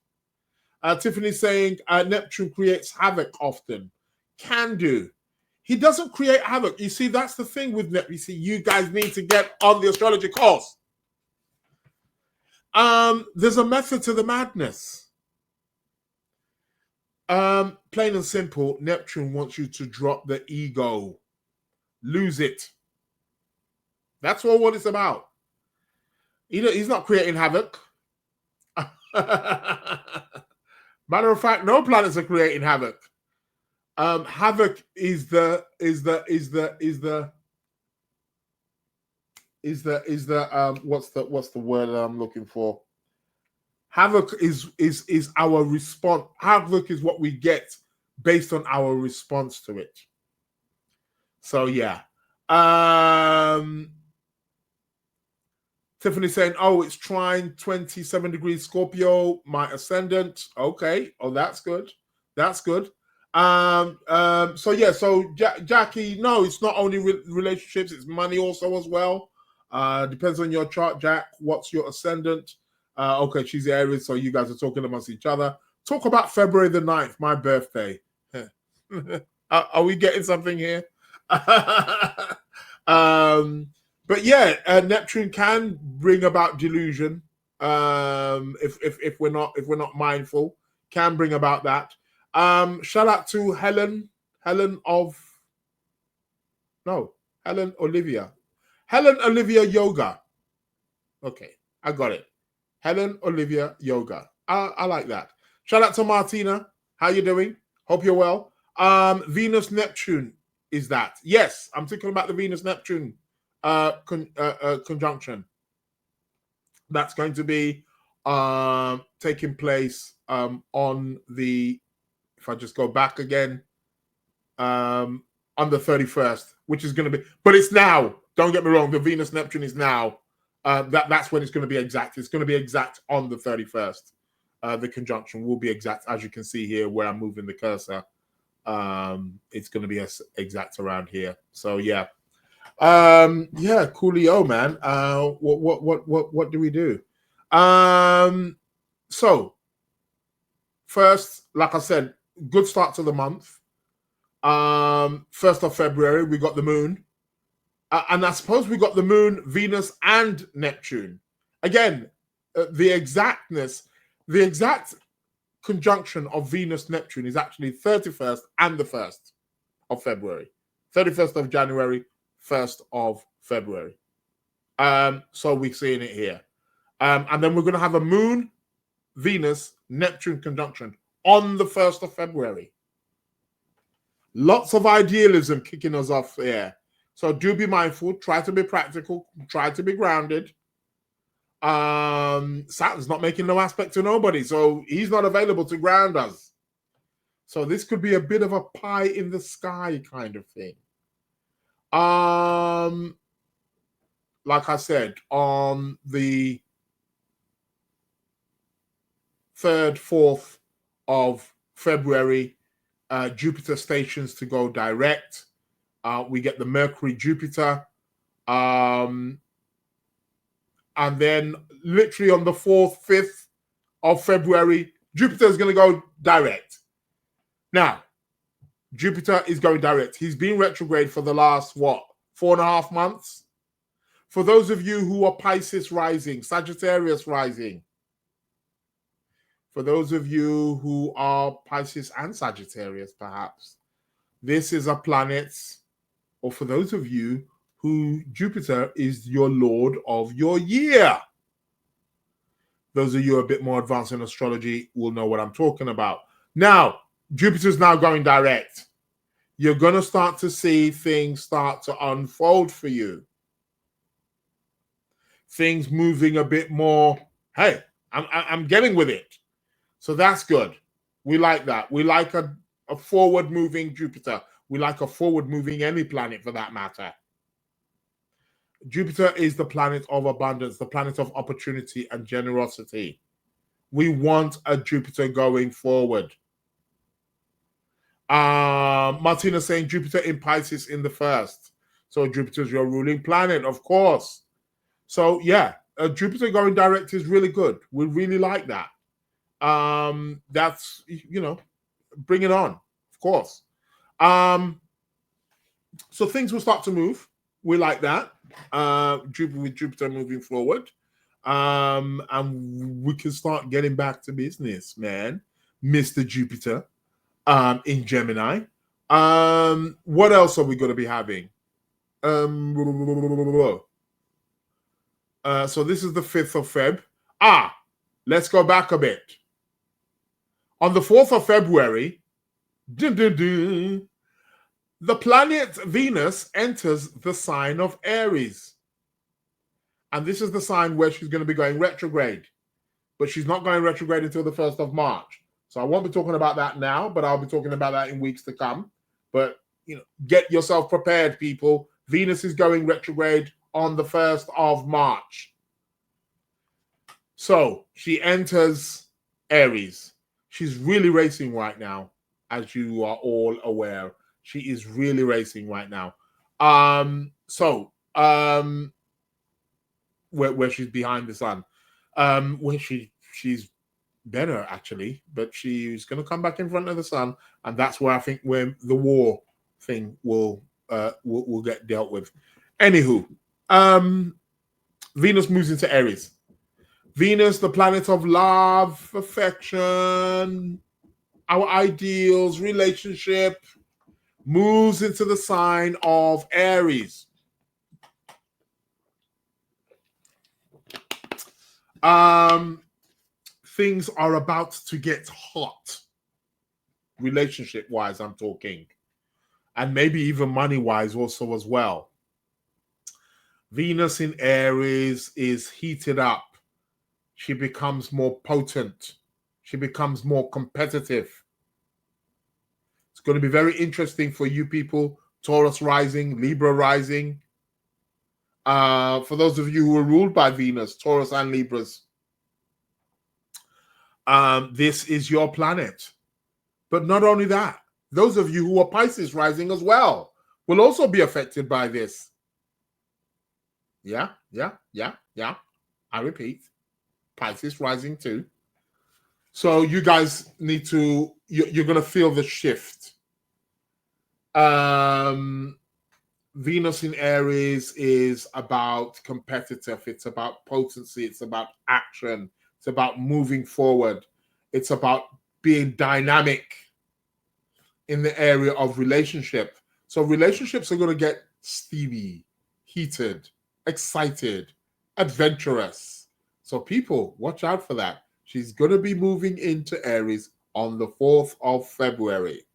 Tiffany's saying Neptune creates havoc often. Can do. He doesn't create havoc. You see, that's the thing with Neptune. You see, you guys need to get on the astrology course. There's a method to the madness. Plain and simple, Neptune wants you to drop the ego. Lose it. That's all what it's about. He's not creating havoc. Matter of fact, no planets are creating havoc. Havoc is the what's the word that I'm looking for? Havoc is our response. Havoc is what we get based on our response to it. So yeah. Tiffany saying, oh, it's trine 27 degrees Scorpio, my ascendant. Okay. Oh, that's good. That's good. So Jackie, no, it's not only relationships, it's money also as well. Depends on your chart, Jack. What's your ascendant? Okay, she's Aries, so you guys are talking amongst each other. Talk about February the 9th, my birthday. Are we getting something here? But yeah, Neptune can bring about delusion. If we're not mindful, can bring about that. Shout out to Helen Olivia Yoga. Okay, I got it. Helen Olivia Yoga. I like that. Shout out to Martina. How you doing? Hope you're well. Venus Neptune is that? Yes, I'm talking about the Venus Neptune conjunction. That's going to be taking place on the. If I just go back again, on the 31st, which is going to be, but it's now. Don't get me wrong. The Venus Neptune is now. That's when it's going to be exact. It's going to be exact on the 31st. The conjunction will be exact, as you can see here, where I'm moving the cursor. It's going to be exact around here. So yeah. Coolio, man. What do we do? So first, like I said, good start to the month. 1st of February, we got the moon. And I suppose we got the moon, Venus, and Neptune. Again, the exact conjunction of Venus, Neptune is actually 31st and the 1st of February. 31st of January, 1st of February. So we're seeing it here. And then we're going to have a moon, Venus, Neptune conjunction on the 1st of February. Lots of idealism kicking us off there. So do be mindful, try to be practical, try to be grounded. Saturn's not making no aspect to nobody, so he's not available to ground us. So this could be a bit of a pie in the sky kind of thing. Like I said, on the 3rd, 4th of February, Jupiter stations to go direct. We get the Mercury Jupiter. And then literally on the 4th, 5th of February, Jupiter is going to go direct. Now, Jupiter is going direct. He's been retrograde for the last, 4.5 months? For those of you who are Pisces rising, Sagittarius rising, for those of you who are Pisces and Sagittarius, perhaps, this is a planet, or for those of you who Jupiter is your lord of your year. Those of you a bit more advanced in astrology will know what I'm talking about. Now, Jupiter's now going direct. You're going to start to see things start to unfold for you. Things moving a bit more, hey, I'm getting with it. So that's good. We like that. We like a forward-moving Jupiter. We like a forward-moving any planet for that matter. Jupiter is the planet of abundance, the planet of opportunity and generosity. We want a Jupiter going forward. Martina saying Jupiter in Pisces in the 1st. So Jupiter's your ruling planet, of course. So yeah, Jupiter going direct is really good. We really like that. That's, bring it on, of course. So things will start to move. We like that. With Jupiter moving forward. And we can start getting back to business, man. Mr. Jupiter in Gemini. What else are we going to be having? So this is the 5th of Feb. Let's go back a bit. On the 4th of February, the planet Venus enters the sign of Aries. And this is the sign where she's going to be going retrograde. But she's not going retrograde until the 1st of March. So I won't be talking about that now, but I'll be talking about that in weeks to come. But, get yourself prepared, people. Venus is going retrograde on the 1st of March. So she enters Aries. She's really racing right now, as you are all aware. She is really racing right now. Where she's behind the sun. Where she's better, actually, but she's going to come back in front of the sun, and that's where I think where the war thing will get dealt with. Anywho, Venus moves into Aries. Venus, the planet of love, affection, our ideals, relationship, moves into the sign of Aries. Things are about to get hot, relationship-wise, I'm talking, and maybe even money-wise also as well. Venus in Aries is heated up. She becomes more potent. She becomes more competitive. It's going to be very interesting for you people, Taurus rising, Libra rising. For those of you who are ruled by Venus, Taurus and Libras, this is your planet. But not only that, Those of you who are Pisces rising as well will also be affected by this. Yeah. I repeat, Pisces rising too. So you guys need to, you're going to feel the shift. Venus in Aries is about competitive. It's about potency. It's about action. It's about moving forward. It's about being dynamic in the area of relationship. So relationships are going to get steamy, heated, excited, adventurous. So people, watch out for that. She's going to be moving into Aries on the 4th of February.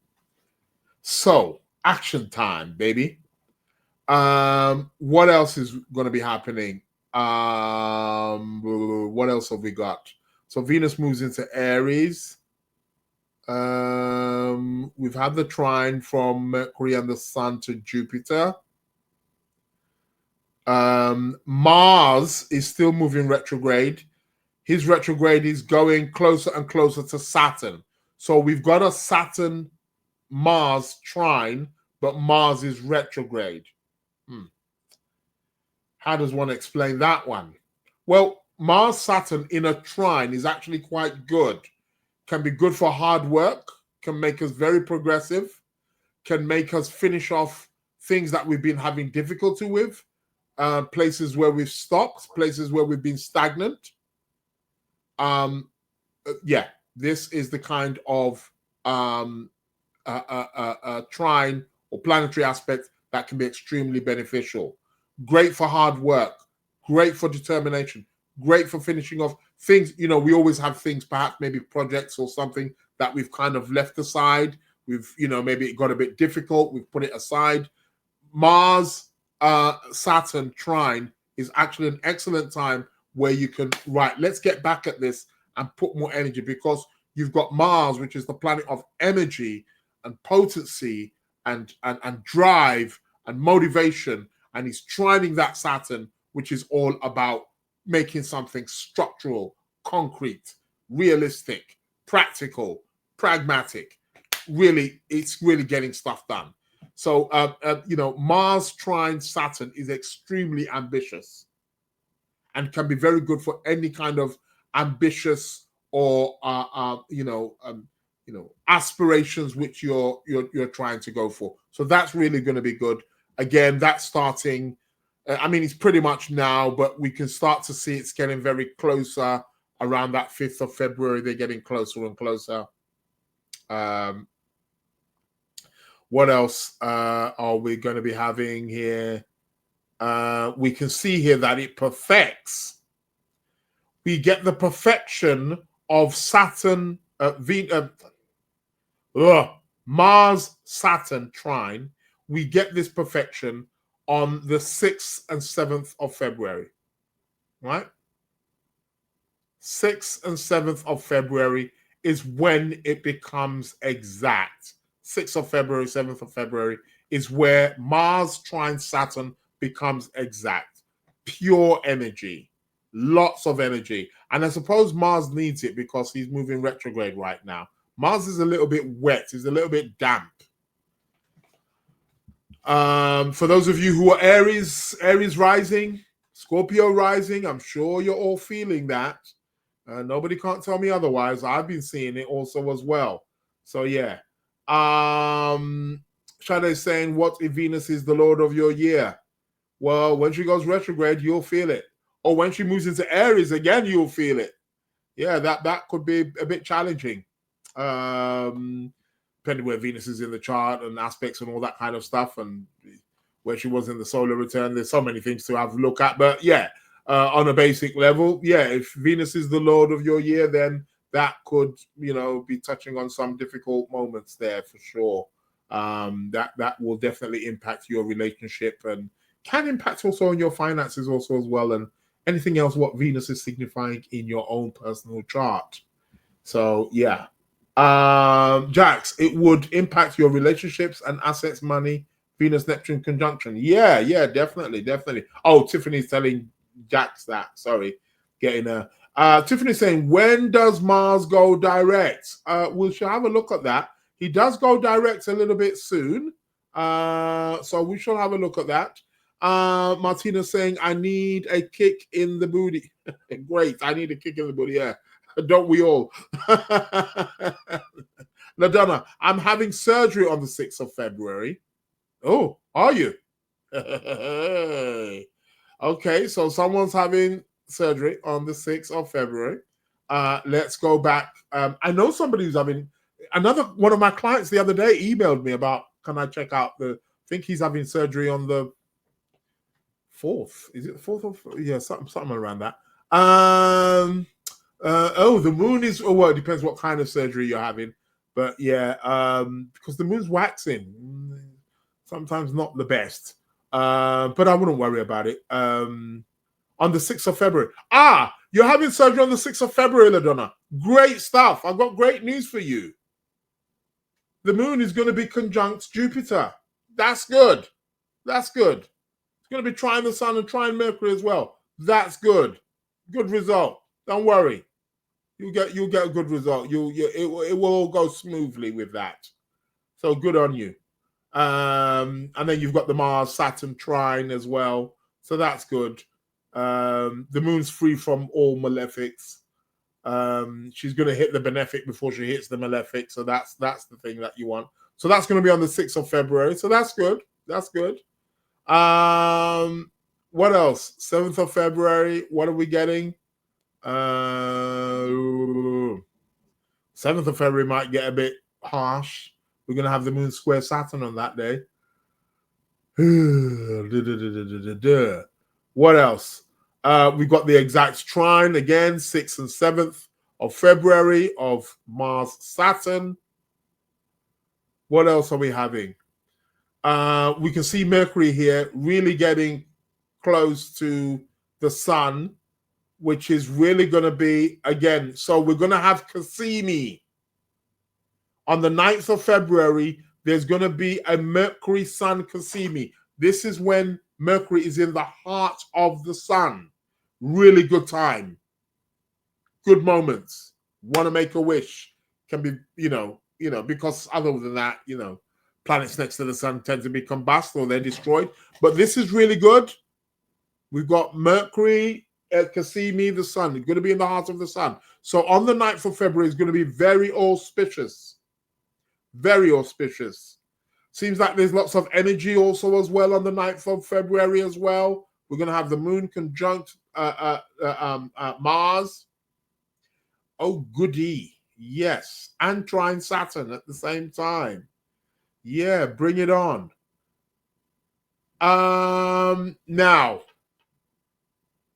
So action time, baby. What else is going to be happening? What else have we got? So Venus moves into Aries. We've had the trine from Mercury and the Sun to Jupiter. Mars is still moving retrograde. His retrograde is going closer and closer to Saturn. So we've got a Saturn-Mars trine, but Mars is retrograde. How does one explain that one? Well, Mars-Saturn in a trine is actually quite good. Can be good for hard work, can make us very progressive, can make us finish off things that we've been having difficulty with, places where we've stopped, places where we've been stagnant. Yeah, this is the kind of trine or planetary aspect that can be extremely beneficial. Great for hard work, great for determination, great for finishing off things. You know, we always have things, perhaps maybe projects or something that we've kind of left aside. We've, you know, maybe it got a bit difficult. We've put it aside. Mars, Saturn trine is actually an excellent time where you can, right, let's get back at this and put more energy, because you've got Mars, which is the planet of energy and potency and drive and motivation. And he's trining that Saturn, which is all about making something structural, concrete, realistic, practical, pragmatic. Really, it's really getting stuff done. So, you know, Mars trine Saturn is extremely ambitious and can be very good for any kind of ambitious or, aspirations which you're trying to go for. So that's really going to be good. Again, that's starting. I mean, it's pretty much now, but we can start to see it's getting very closer around that 5th of February. They're getting closer and closer. What else are we going to be having here? We can see here that it perfects. We get the perfection of Saturn, Mars, Saturn trine. We get this perfection on the 6th and 7th of February, right? 6th and 7th of February is when it becomes exact. 6th of February, 7th of February is where Mars trine Saturn becomes exact. Pure energy, lots of energy. And I suppose Mars needs it because he's moving retrograde right now. Mars is a little bit wet, he's a little bit damp. For those of you who are Aries rising, Scorpio rising, I'm sure you're all feeling that. Nobody can't tell me otherwise. I've been seeing it also as well. So yeah. Shade saying, what if Venus is the Lord of your year? Well, when she goes retrograde, you'll feel it. Or when she moves into Aries again, you'll feel it. Yeah, that could be a bit challenging. Depending where Venus is in the chart and aspects and all that kind of stuff, and where she was in the solar return. There's so many things to have a look at. But yeah, on a basic level, yeah, if Venus is the Lord of your year, then that could, you know, be touching on some difficult moments there for sure. That will definitely impact your relationship and can impact also on your finances also as well, and anything else what Venus is signifying in your own personal chart. So yeah. Jax, it would impact your relationships and assets, money, Venus Neptune conjunction. Yeah, definitely. Oh, Tiffany's telling Jax that. Sorry, getting a Tiffany's saying, when does Mars go direct? We shall have a look at that. He does go direct a little bit soon. So we shall have a look at that. Martina's saying, I need a kick in the booty. Great. I need a kick in the booty. Yeah. Don't we all? Ladonna, I'm having surgery on the 6th of February. Oh, are you? Okay, so someone's having surgery on the 6th of February. Let's go back. I know somebody who's having another one of my clients the other day emailed me about, can I check out I think he's having surgery on the 4th. Is it the 4th of? Yeah, something around that. The moon is, well, it depends what kind of surgery you're having. But yeah, because the moon's waxing. Sometimes not the best. But I wouldn't worry about it. On the 6th of February. You're having surgery on the 6th of February, LaDonna. Great stuff. I've got great news for you. The moon is going to be conjunct Jupiter. That's good. That's good. It's going to be trine the sun and trine Mercury as well. That's good. Good result. Don't worry. You'll get a good result. It will all go smoothly with that. So good on you. And then you've got the Mars Saturn trine as well. So that's good. The moon's free from all malefics. She's going to hit the benefic before she hits the malefic. So that's the thing that you want. So that's going to be on the 6th of February. So that's good. That's good. What else? 7th of February. What are we getting? 7th of February might get a bit harsh. We're going to have the moon square Saturn on that day. What else? We've got the exact trine again, 6th and 7th of February of Mars Saturn. What else are we having? We can see Mercury here really getting close to the sun, which is really going to be, again, so we're going to have Cazimi. On the 9th of February, there's going to be a Mercury Sun Cazimi. This is when Mercury is in the heart of the sun. Really good time. Good moments. Want to make a wish. Can be, because other than that, planets next to the sun tend to be combust or they're destroyed. But this is really good. We've got Mercury at Cazimi, the sun. It's going to be in the heart of the sun. So on the 9th of February, it's going to be very auspicious. Very auspicious. Seems like there's lots of energy also as well on the 9th of February as well. We're going to have the moon conjunct Mars. Oh, goody. Yes. And trine Saturn at the same time. Yeah, bring it on. Now,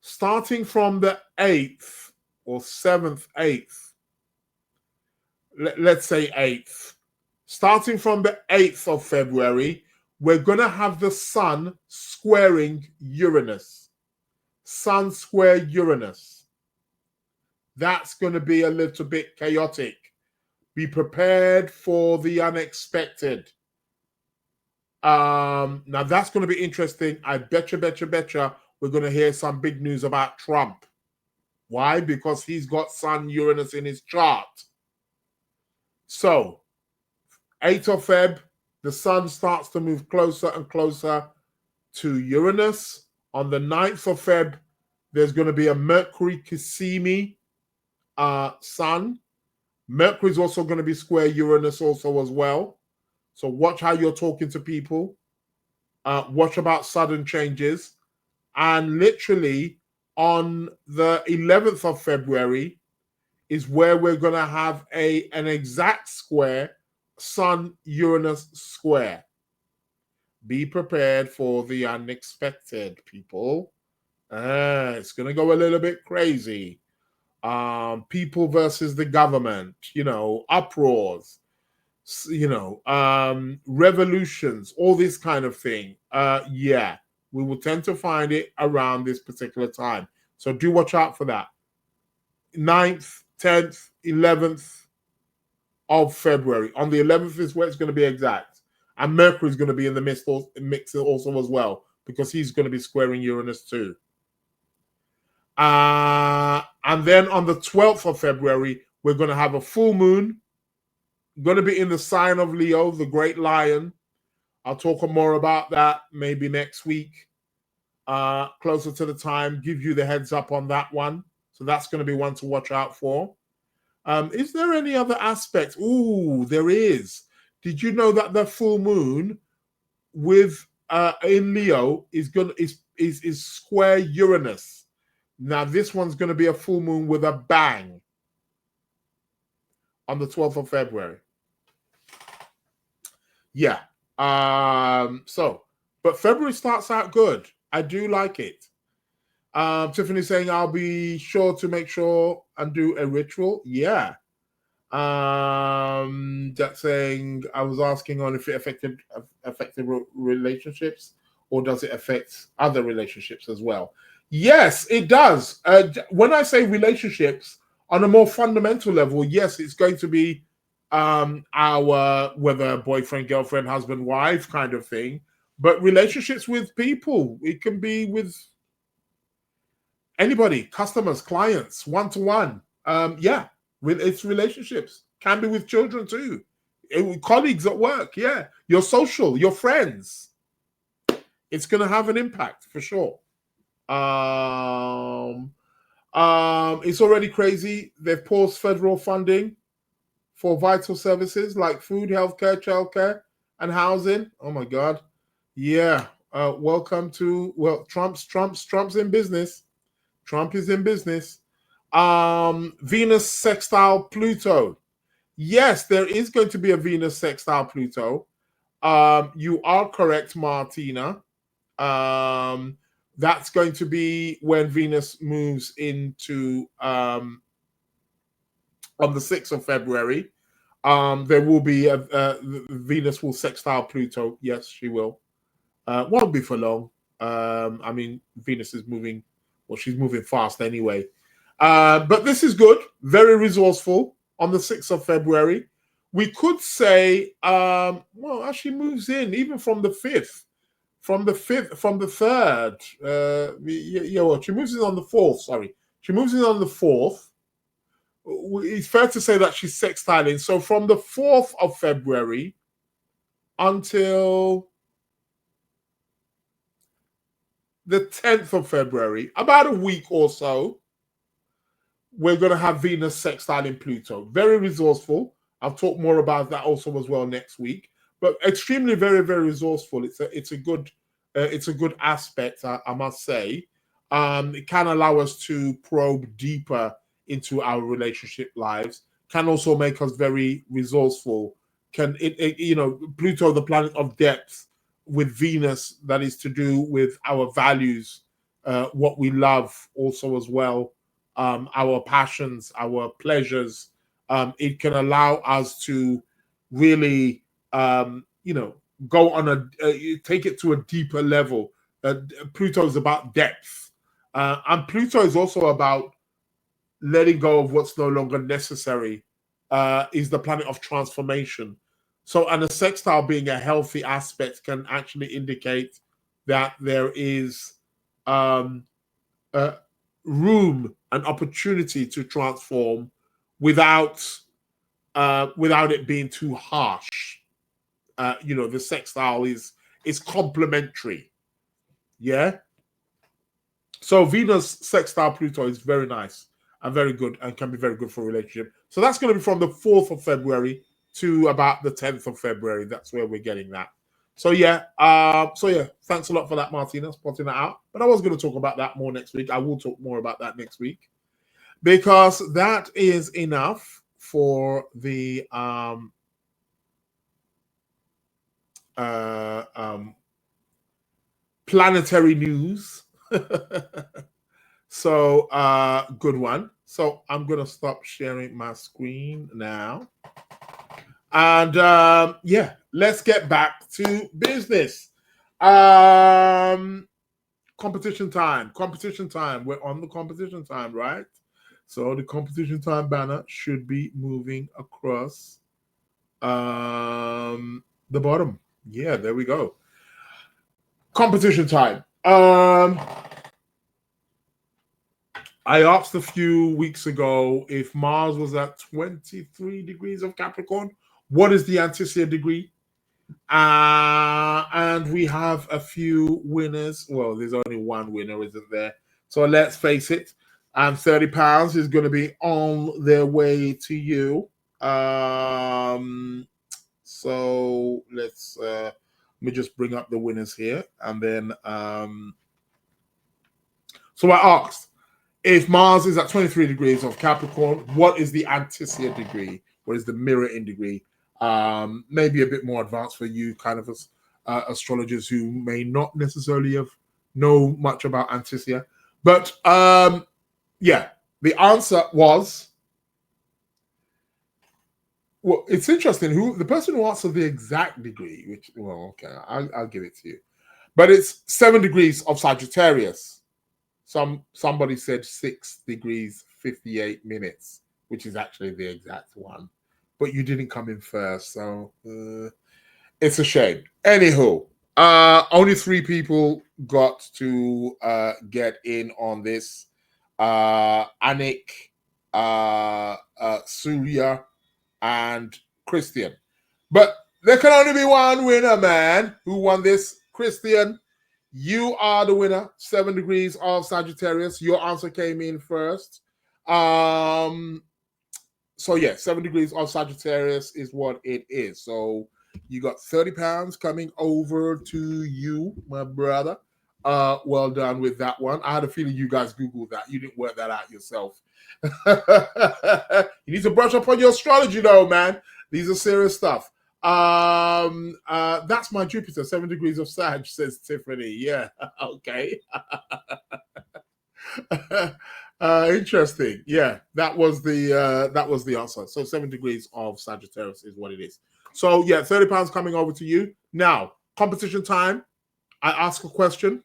starting from the 8th or 7th, 8th, let's say 8th. Starting from the 8th of February, we're going to have the sun squaring Uranus. Sun square Uranus. That's going to be a little bit chaotic. Be prepared for the unexpected. Now, that's going to be interesting. I betcha we're going to hear some big news about Trump. Why? Because he's got Sun Uranus in his chart. So, 8th of Feb, the sun starts to move closer and closer to Uranus. On the 9th of Feb, there's going to be a Mercury Cazimi sun. Mercury is also going to be square Uranus also as well. So watch how you're talking to people. Watch about sudden changes. And literally on the 11th of February is where we're going to have an exact square Sun Uranus square. Be prepared for the unexpected, people. It's going to go a little bit crazy. People versus the government, uproars, revolutions, all this kind of thing. Yeah, we will tend to find it around this particular time. So do watch out for that. 9th, 10th, 11th of February. On the 11th is where it's going to be exact. And Mercury is going to be in the mix also as well, because he's going to be squaring Uranus too. And then on the 12th of February, we're going to have a full moon. Going to be in the sign of Leo, the great lion. I'll talk more about that maybe next week, closer to the time. Give you the heads up on that one. So that's going to be one to watch out for. Is there any other aspect? Ooh, there is. Did you know that the full moon with in Leo is square Uranus? Now this one's going to be a full moon with a bang on the 12th of February. Yeah. But February starts out good. I do like it. Tiffany saying I'll be sure to make sure and do a ritual. Yeah. That's saying I was asking on if it affected relationships, or does it affect other relationships as well? Yes, it does. When I say relationships on a more fundamental level, yes, it's going to be our whether boyfriend, girlfriend, husband, wife kind of thing. But relationships with people, it can be with anybody, customers, clients, one-to-one. Yeah, it's relationships. Can be with children too. Colleagues at work, yeah. Your social, your friends. It's going to have an impact for sure. It's already crazy. They've paused federal funding for vital services like food, healthcare, childcare, and housing. Oh my God. Yeah. Welcome to Trump's in business. Trump is in business. Venus sextile Pluto. Yes, there is going to be a Venus sextile Pluto. You are correct, Martina. That's going to be when Venus moves into on the 6th of February. There will be Venus will sextile Pluto. Yes, she will. Won't be for long. I mean, Venus is moving. Well, she's moving fast anyway. But this is good. Very resourceful on the 6th of February. We could say, well, as she moves in, even from the 5th, from the 3rd. Well, she moves in on the 4th, sorry. She moves in on the 4th. It's fair to say that she's sextiling. So from the 4th of February until the 10th of February, about a week or so, we're going to have Venus sextiling Pluto. Very resourceful. I'll talk more about that also as well next week. But extremely, very, very resourceful. It's a good aspect, I must say. It can allow us to probe deeper into our relationship lives. Can also make us very resourceful. Pluto, the planet of depth, with Venus, that is to do with our values, what we love also as well, our passions, our pleasures. It can allow us to really, go on take it to a deeper level. Pluto is about depth. And Pluto is also about letting go of what's no longer necessary, is the planet of transformation. So, and a sextile being a healthy aspect can actually indicate that there is room and opportunity to transform without it being too harsh. The sextile is complementary. Yeah. So Venus sextile Pluto is very nice and very good, and can be very good for a relationship. So that's going to be from the 4th of February to about the 10th of February. That's where we're getting that. So yeah, thanks a lot for that, Martina, spotting that out. But I was going to talk about that more next week. I will talk more about that next week, because that is enough for the planetary news. So good one. So I'm going to stop sharing my screen now. And yeah, let's get back to business. Competition time. We're on the competition time, right? So the competition time banner should be moving across the bottom. Yeah, there we go. Competition time. I asked a few weeks ago if Mars was at 23 degrees of Capricorn, What is the Anticia degree? And we have a few winners. Well, there's only one winner, isn't there? So let's face it. And £30 is going to be on their way to you. So let me just bring up the winners here. And then, so I asked, if Mars is at 23 degrees of Capricorn, what is the Anticia degree? What is the mirror-in degree? Maybe a bit more advanced for you kind of astrologers who may not necessarily know much about Anticia. But yeah, the answer was, well, it's interesting. The person who answered the exact degree, which, well, okay, I'll give it to you. But it's 7 degrees of Sagittarius. Somebody said 6 degrees, 58 minutes, which is actually the exact one. But you didn't come in first, so it's a shame. Anywho, only 3 people got to get in on this. Anik, Surya, and Christian. But there can only be one winner, man. Who won this? Christian, you are the winner. 7 degrees of Sagittarius. Your answer came in first. So yeah, 7 degrees of Sagittarius is what it is. So you got £30 coming over to you, my brother. Well done with that one. I had a feeling you guys Googled that. You didn't work that out yourself. You need to brush up on your astrology though, man. These are serious stuff. That's my Jupiter, 7 degrees of Sag, says Tiffany. Yeah, okay. Interesting. Yeah, that was the answer. So 7 degrees of Sagittarius is what it is. So yeah, £30 coming over to you. Now, competition time. I ask a question.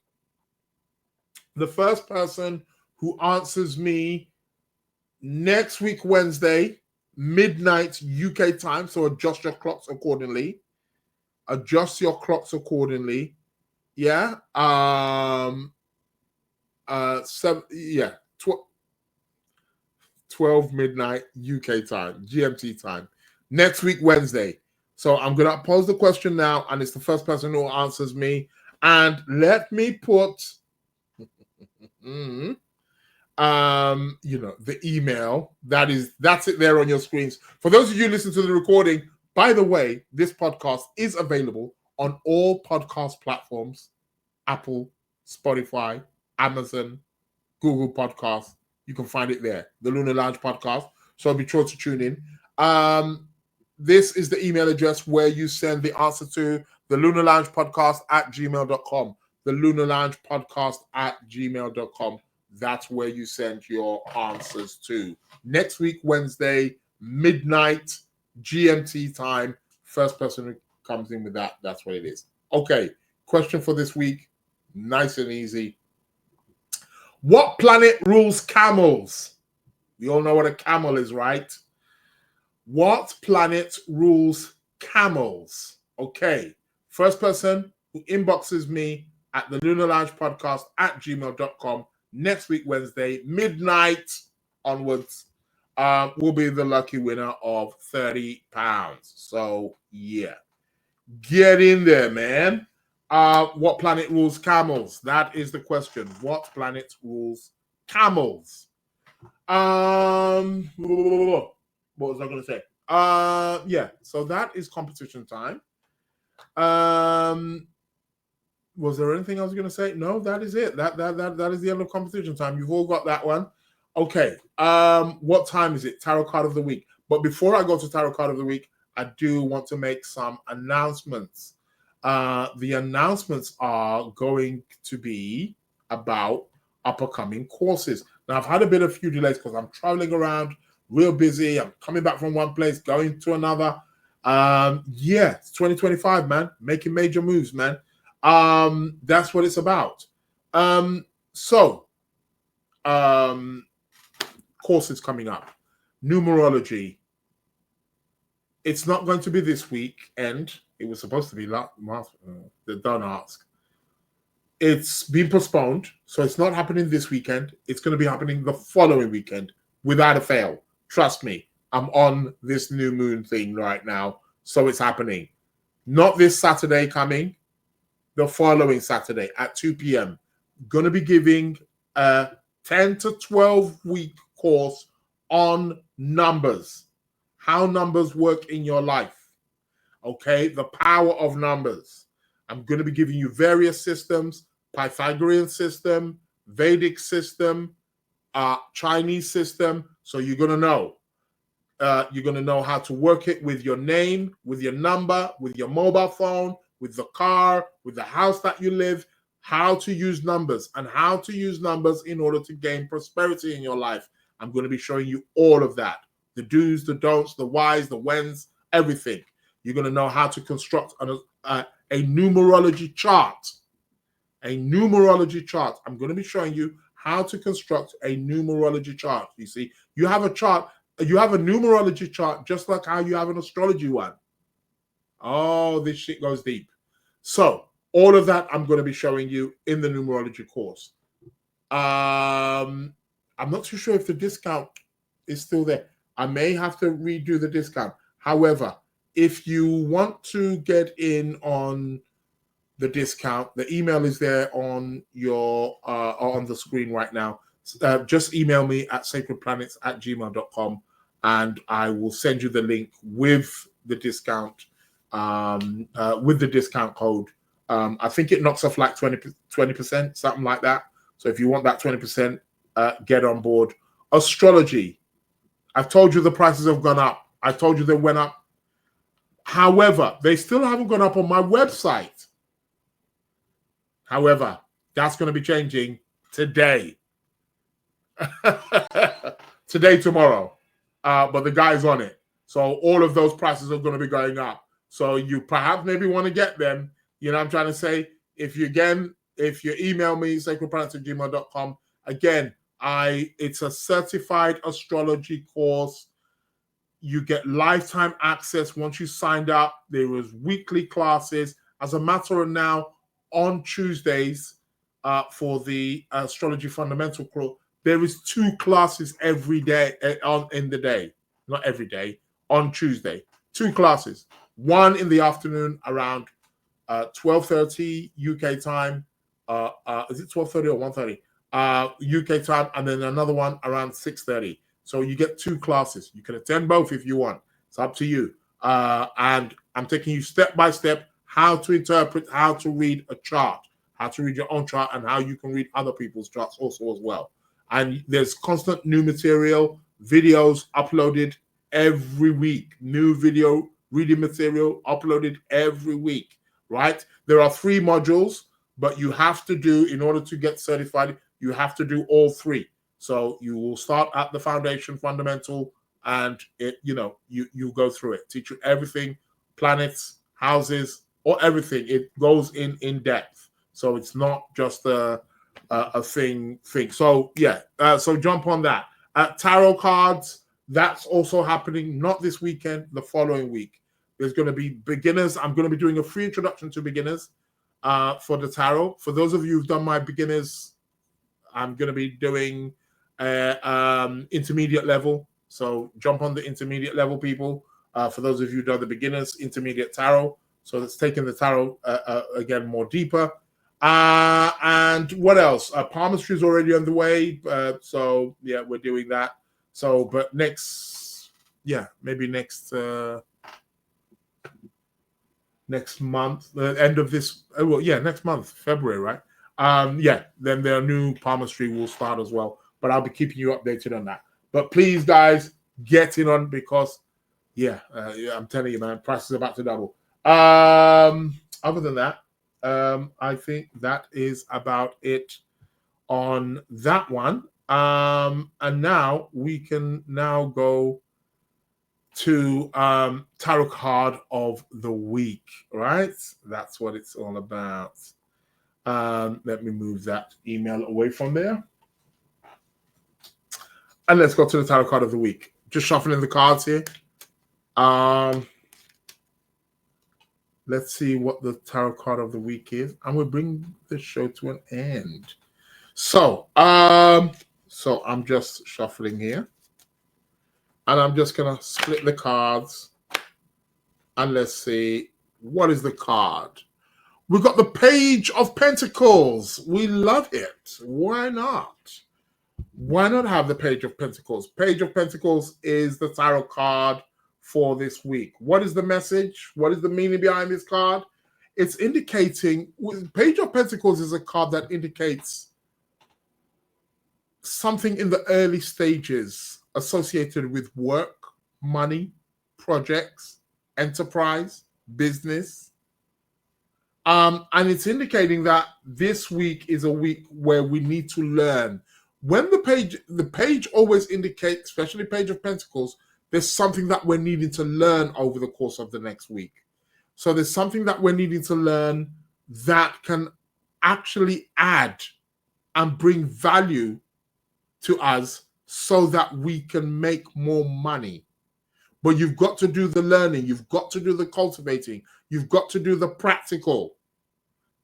The first person who answers me next week, Wednesday, midnight UK time. So adjust your clocks accordingly. Yeah. 12 midnight UK time, GMT time. Next week, Wednesday. So I'm going to pose the question now, and it's the first person who answers me. And let me put, the email. That's it there on your screens. For those of you listening to the recording, by the way, this podcast is available on all podcast platforms: Apple, Spotify, Amazon, Google Podcasts. You can find it there, the Lunar Lounge Podcast. So be sure to tune in. This is the email address where you send the answer to, the Lunar Lounge Podcast at gmail.com. The Lunar Lounge Podcast at gmail.com. That's where you send your answers to. Next week, Wednesday, midnight GMT time. First person who comes in with that, that's what it is. Okay, question for this week. Nice and easy. What planet rules camels? We all know what a camel is, right? What planet rules camels? Okay. First person who inboxes me at the Lunar Lounge Podcast at gmail.com next week, Wednesday, midnight onwards, will be the lucky winner of £30. So, yeah. Get in there, man. What planet rules camels? That is the question. What planet rules camels? What was I going to say? Yeah, so that is competition time. Was there anything I was going to say? No, that is it. That is the end of competition time. You've all got that one. Okay. What time is it? Tarot card of the week. But before I go to tarot card of the week, I do want to make some announcements. The announcements are going to be about upcoming courses. Now, I've had a few delays because I'm traveling around, real busy. I'm coming back from one place, going to another. Yeah, it's 2025, man. Making major moves, man. That's what it's about. Courses coming up. Numerology. It's not going to be this weekend. It was supposed to be last month. Don't ask. It's been postponed, so it's not happening this weekend. It's going to be happening the following weekend, without a fail. Trust me, I'm on this new moon thing right now, So it's happening. Not this Saturday coming, the following Saturday at 2 p.m. Going to be giving a 10 to 12 week course on numbers, how numbers work in your life. Okay, the power of numbers. I'm going to be giving you various systems, Pythagorean system, Vedic system, Chinese system. So you're going to know. You're going to know how to work it with your name, with your number, with your mobile phone, with the car, with the house that you live, how to use numbers and how to use numbers in order to gain prosperity in your life. I'm going to be showing you all of that. The do's, the don'ts, the whys, the whens, everything. You're going to know how to construct a numerology chart. A numerology chart. I'm going to be showing you how to construct a numerology chart. You see, you have a chart. You have a numerology chart just like how you have an astrology one. Oh, this shit goes deep. So all of that I'm going to be showing you in the numerology course. I'm not too sure if the discount is still there. I may have to redo the discount. However, if you want to get in on the discount, the email is there on your on the screen right now. Just email me at sacredplanets@gmail.com and I will send you the link with the discount code. I think it knocks off like 20%, something like that. So if you want that 20%, get on board. Astrology. I've told you the prices have gone up. I told you they went up. However, they still haven't gone up on my website. However, that's going to be changing today. Today, tomorrow. But the guy's on it. So all of those prices are going to be going up. So you perhaps maybe want to get them. You know what I'm trying to say? If you email me, sacredplanets@gmail.com, again, it's a certified astrology course. You get lifetime access once you signed up. There is weekly classes. As a matter of now, on Tuesdays for the astrology fundamental course, there is 2 classes every day in the day. Not every day, on Tuesday. 2 classes. One in the afternoon around 12:30 UK time. Is it 12:30 or 1:30? UK time, and then another one around 6:30. So you get 2 classes. You can attend both if you want. It's up to you. And I'm taking you step by step how to interpret, how to read a chart, how to read your own chart, and how you can read other people's charts also as well. And there's constant new material, videos uploaded every week. New video reading material uploaded every week, right? There are 3 modules, but you have to do, in order to get certified, you have to do all 3. So you will start at the foundation, fundamental, and you go through it. Teach you everything, planets, houses, or everything. It goes in depth. So it's not just a thing. So yeah, so jump on that. Tarot cards, that's also happening, not this weekend, the following week. There's going to be beginners. I'm going to be doing a free introduction to beginners for the tarot. For those of you who've done my beginners, I'm going to be doing intermediate level. So jump on the intermediate level, people. For those of you who've done the beginners, intermediate tarot. So that's taking the tarot again more deeper. And what else? Palmistry is already on the way. So yeah, we're doing that. So, but maybe next month, the end of this. Next month, February, right? Then their new palmistry will start as well. But I'll be keeping you updated on that. But please, guys, get in on, because I'm telling you, man, price is about to double. Other than that, I think that is about it on that one. And now we can go to tarot card of the week, right? That's what it's all about. Let me move that email away from there. And let's go to the tarot card of the week. Just shuffling the cards here. Let's see what the tarot card of the week is. And we'll bring the show to an end. So I'm just shuffling here. And I'm just going to split the cards And let's see, what is the card? We've got the Page of Pentacles. We love it. Why not? Why not have the Page of Pentacles? Page of Pentacles is the tarot card for this week. What is the message? What is the meaning behind this card? It's indicating, Page of Pentacles is a card that indicates something in the early stages associated with work, money, projects, enterprise, business. And it's indicating that this week is a week where we need to learn. When the page always indicates, especially Page of Pentacles, there's something that we're needing to learn over the course of the next week. So there's something that we're needing to learn that can actually add and bring value to us so that we can make more money. But you've got to do the learning. You've got to do the cultivating. You've got to do the practical.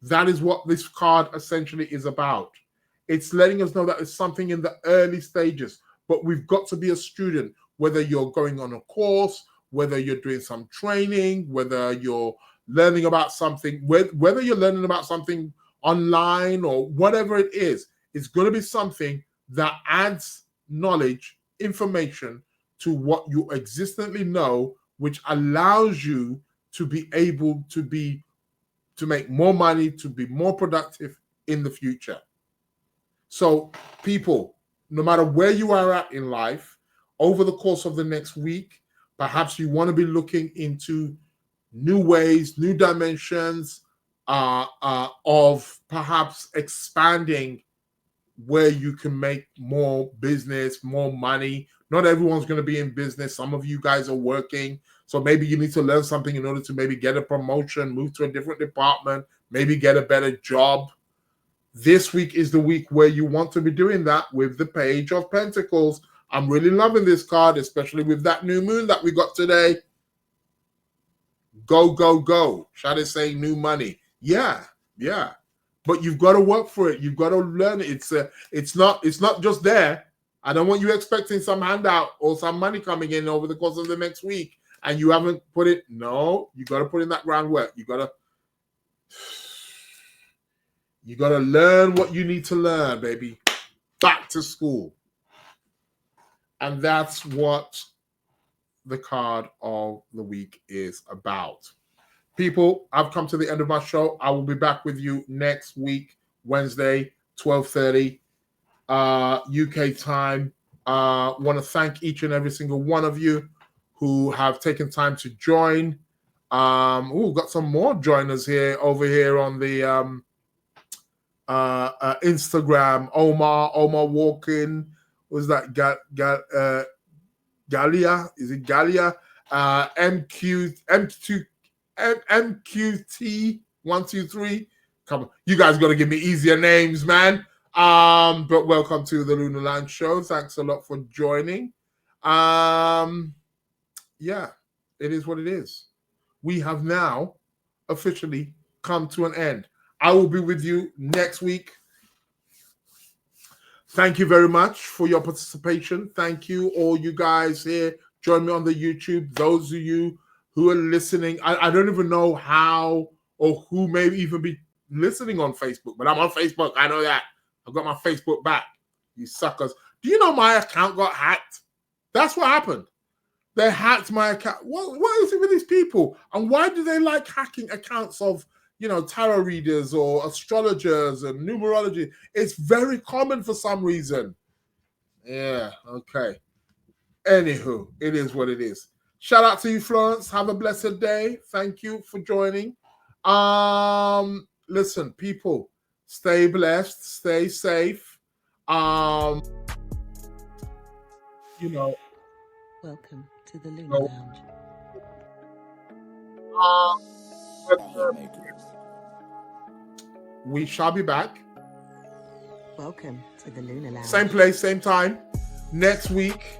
That is what this card essentially is about. It's letting us know that it's something in the early stages, but we've got to be a student, whether you're going on a course, whether you're doing some training, whether you're learning about something, whether you're learning about something online or whatever it is, it's going to be something that adds knowledge, information to what you existently know, which allows you to be able to make more money, to be more productive in the future. So people, no matter where you are at in life, over the course of the next week, perhaps you want to be looking into new ways, new dimensions of perhaps expanding where you can make more business, more money. Not everyone's going to be in business. Some of you guys are working. So maybe you need to learn something in order to maybe get a promotion, move to a different department, maybe get a better job. This week is the week where you want to be doing that with the Page of Pentacles. I'm really loving this card, especially with that new moon that we got today. Go, go, go. Shall I say new money? Yeah. But you've got to work for it. You've got to learn it. It's not just there. I don't want you expecting some handout or some money coming in over the course of the next week and you haven't put it. No, you got to put in that groundwork. You got to learn what you need to learn, baby. Back to school. And that's what the card of the week is about. People, I've come to the end of my show. I will be back with you next week, Wednesday, 12:30 UK time. Want to thank each and every single one of you who have taken time to join. We've got some more joiners over here on the Instagram. Omar Walking. Was that Galia? Is it Galia? MQT123. Come on, you guys got to give me easier names, man. But welcome to the Lunar Lounge show. Thanks a lot for joining. Yeah, it is what it is. We have now officially come to an end. I will be with you next week. Thank you very much for your participation. Thank you, all you guys here. Join me on the YouTube. Those of you who are listening, I don't even know how or who may even be listening on Facebook, but I'm on Facebook. I know that. I've got my Facebook back. You suckers. Do you know my account got hacked? That's what happened. They hacked my account. What is it with these people? And why do they like hacking accounts of, tarot readers or astrologers and numerology? It's very common for some reason. Yeah, okay. Anywho, it is what it is. Shout out to you, Florence. Have a blessed day. Thank you for joining. Listen, people, stay blessed, stay safe. Welcome to the Lunar Lounge. We shall be back. Welcome to the Lunar Lounge. Same place, same time. Next week.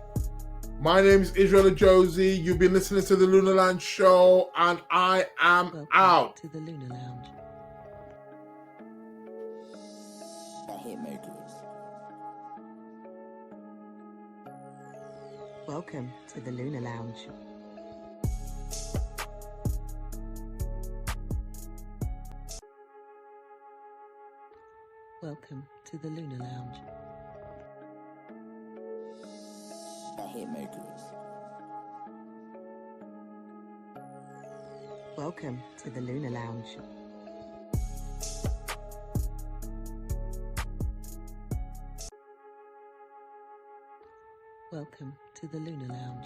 My name is Israel Josie. You've been listening to the Lunar Lounge show, and I am out. To the Lunar Lounge. The Hitmakers. Welcome to the Lunar Lounge. Welcome to the Lunar Lounge. I hit Mercury. Welcome to the Lunar Lounge. Welcome to the Lunar Lounge.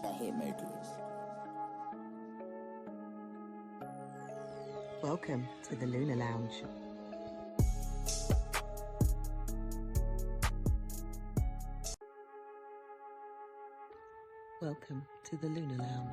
I hit Mercury. Welcome to the Lunar Lounge. Welcome to the Lunar Lounge.